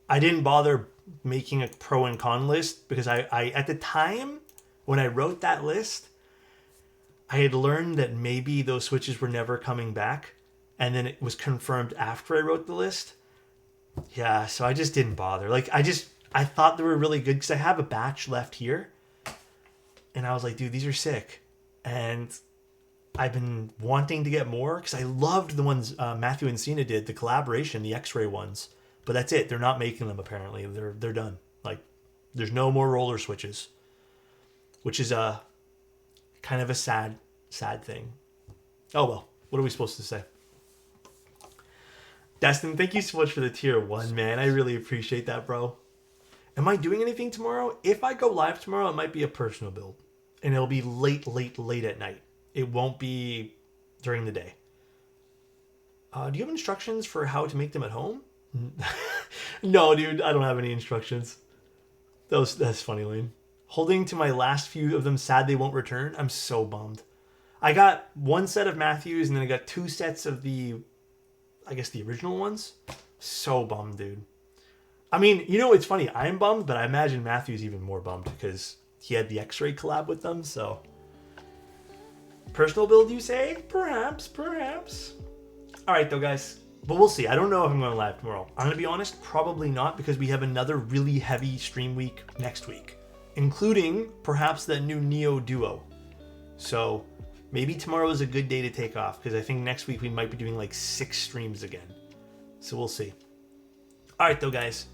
I didn't bother making a pro and con list because I at the time when I wrote that list, I had learned that maybe those switches were never coming back, and then it was confirmed after I wrote the list. Yeah, so I just didn't bother. Like, I thought they were really good because I have a batch left here. And I was like, dude, these are sick. And I've been wanting to get more because I loved the ones Matthew and Cena did, the collaboration, the X-ray ones. But that's it. They're not making them, apparently. They're done. Like, there's no more roller switches. Which is a kind of a sad thing. Oh, well. What are we supposed to say? Destin, thank you so much for the tier 1, man. I really appreciate that, bro. Am I doing anything tomorrow? If I go live tomorrow, it might be a personal build. And it'll be late at night. It won't be during the day. Do you have instructions for how to make them at home? No, dude, I don't have any instructions. That's funny, Lane. Holding to my last few of them, sad they won't return. I'm so bummed. I got one set of Matthews, and then I got 2 sets of the, I guess, the original ones. So bummed, dude. I mean, you know, it's funny. I'm bummed, but I imagine Matthew's even more bummed because he had the X-ray collab with them, so. Personal build, you say? Perhaps. All right, though, guys. But we'll see. I don't know if I'm going live tomorrow. I'm going to be honest, probably not, because we have another really heavy stream week next week, including perhaps that new Neo Duo. So maybe tomorrow is a good day to take off, because I think next week we might be doing like 6 streams again. So we'll see. All right, though, guys.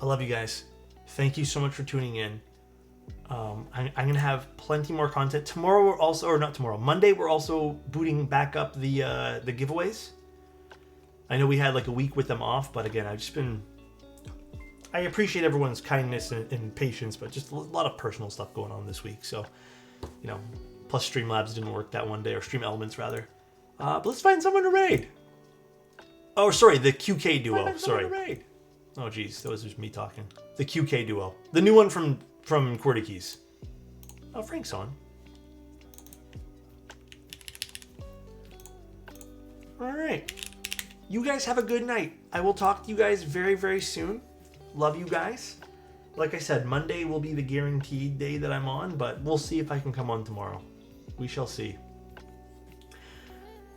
I love you guys. Thank you so much for tuning in. I'm going to have plenty more content. Tomorrow we're also, or not tomorrow, Monday we're also booting back up the giveaways. I know we had like a week with them off, but again, I appreciate everyone's kindness and patience, but just a lot of personal stuff going on this week. So, you know, plus Streamlabs didn't work that one day, or Stream Elements rather. But let's find someone to raid. Oh, sorry, the QK duo. Sorry. Oh, geez, that was just me talking. The QK duo, the new one from QWERTY Keys. Oh, Frank's on. All right. You guys have a good night. I will talk to you guys very, very soon. Love you guys. Like I said, Monday will be the guaranteed day that I'm on, but we'll see if I can come on tomorrow. We shall see.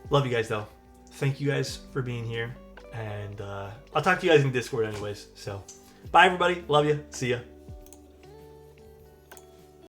Love you guys, though. Thank you guys for being here. And I'll talk to you guys in Discord anyways. So, bye, everybody. Love you. See ya.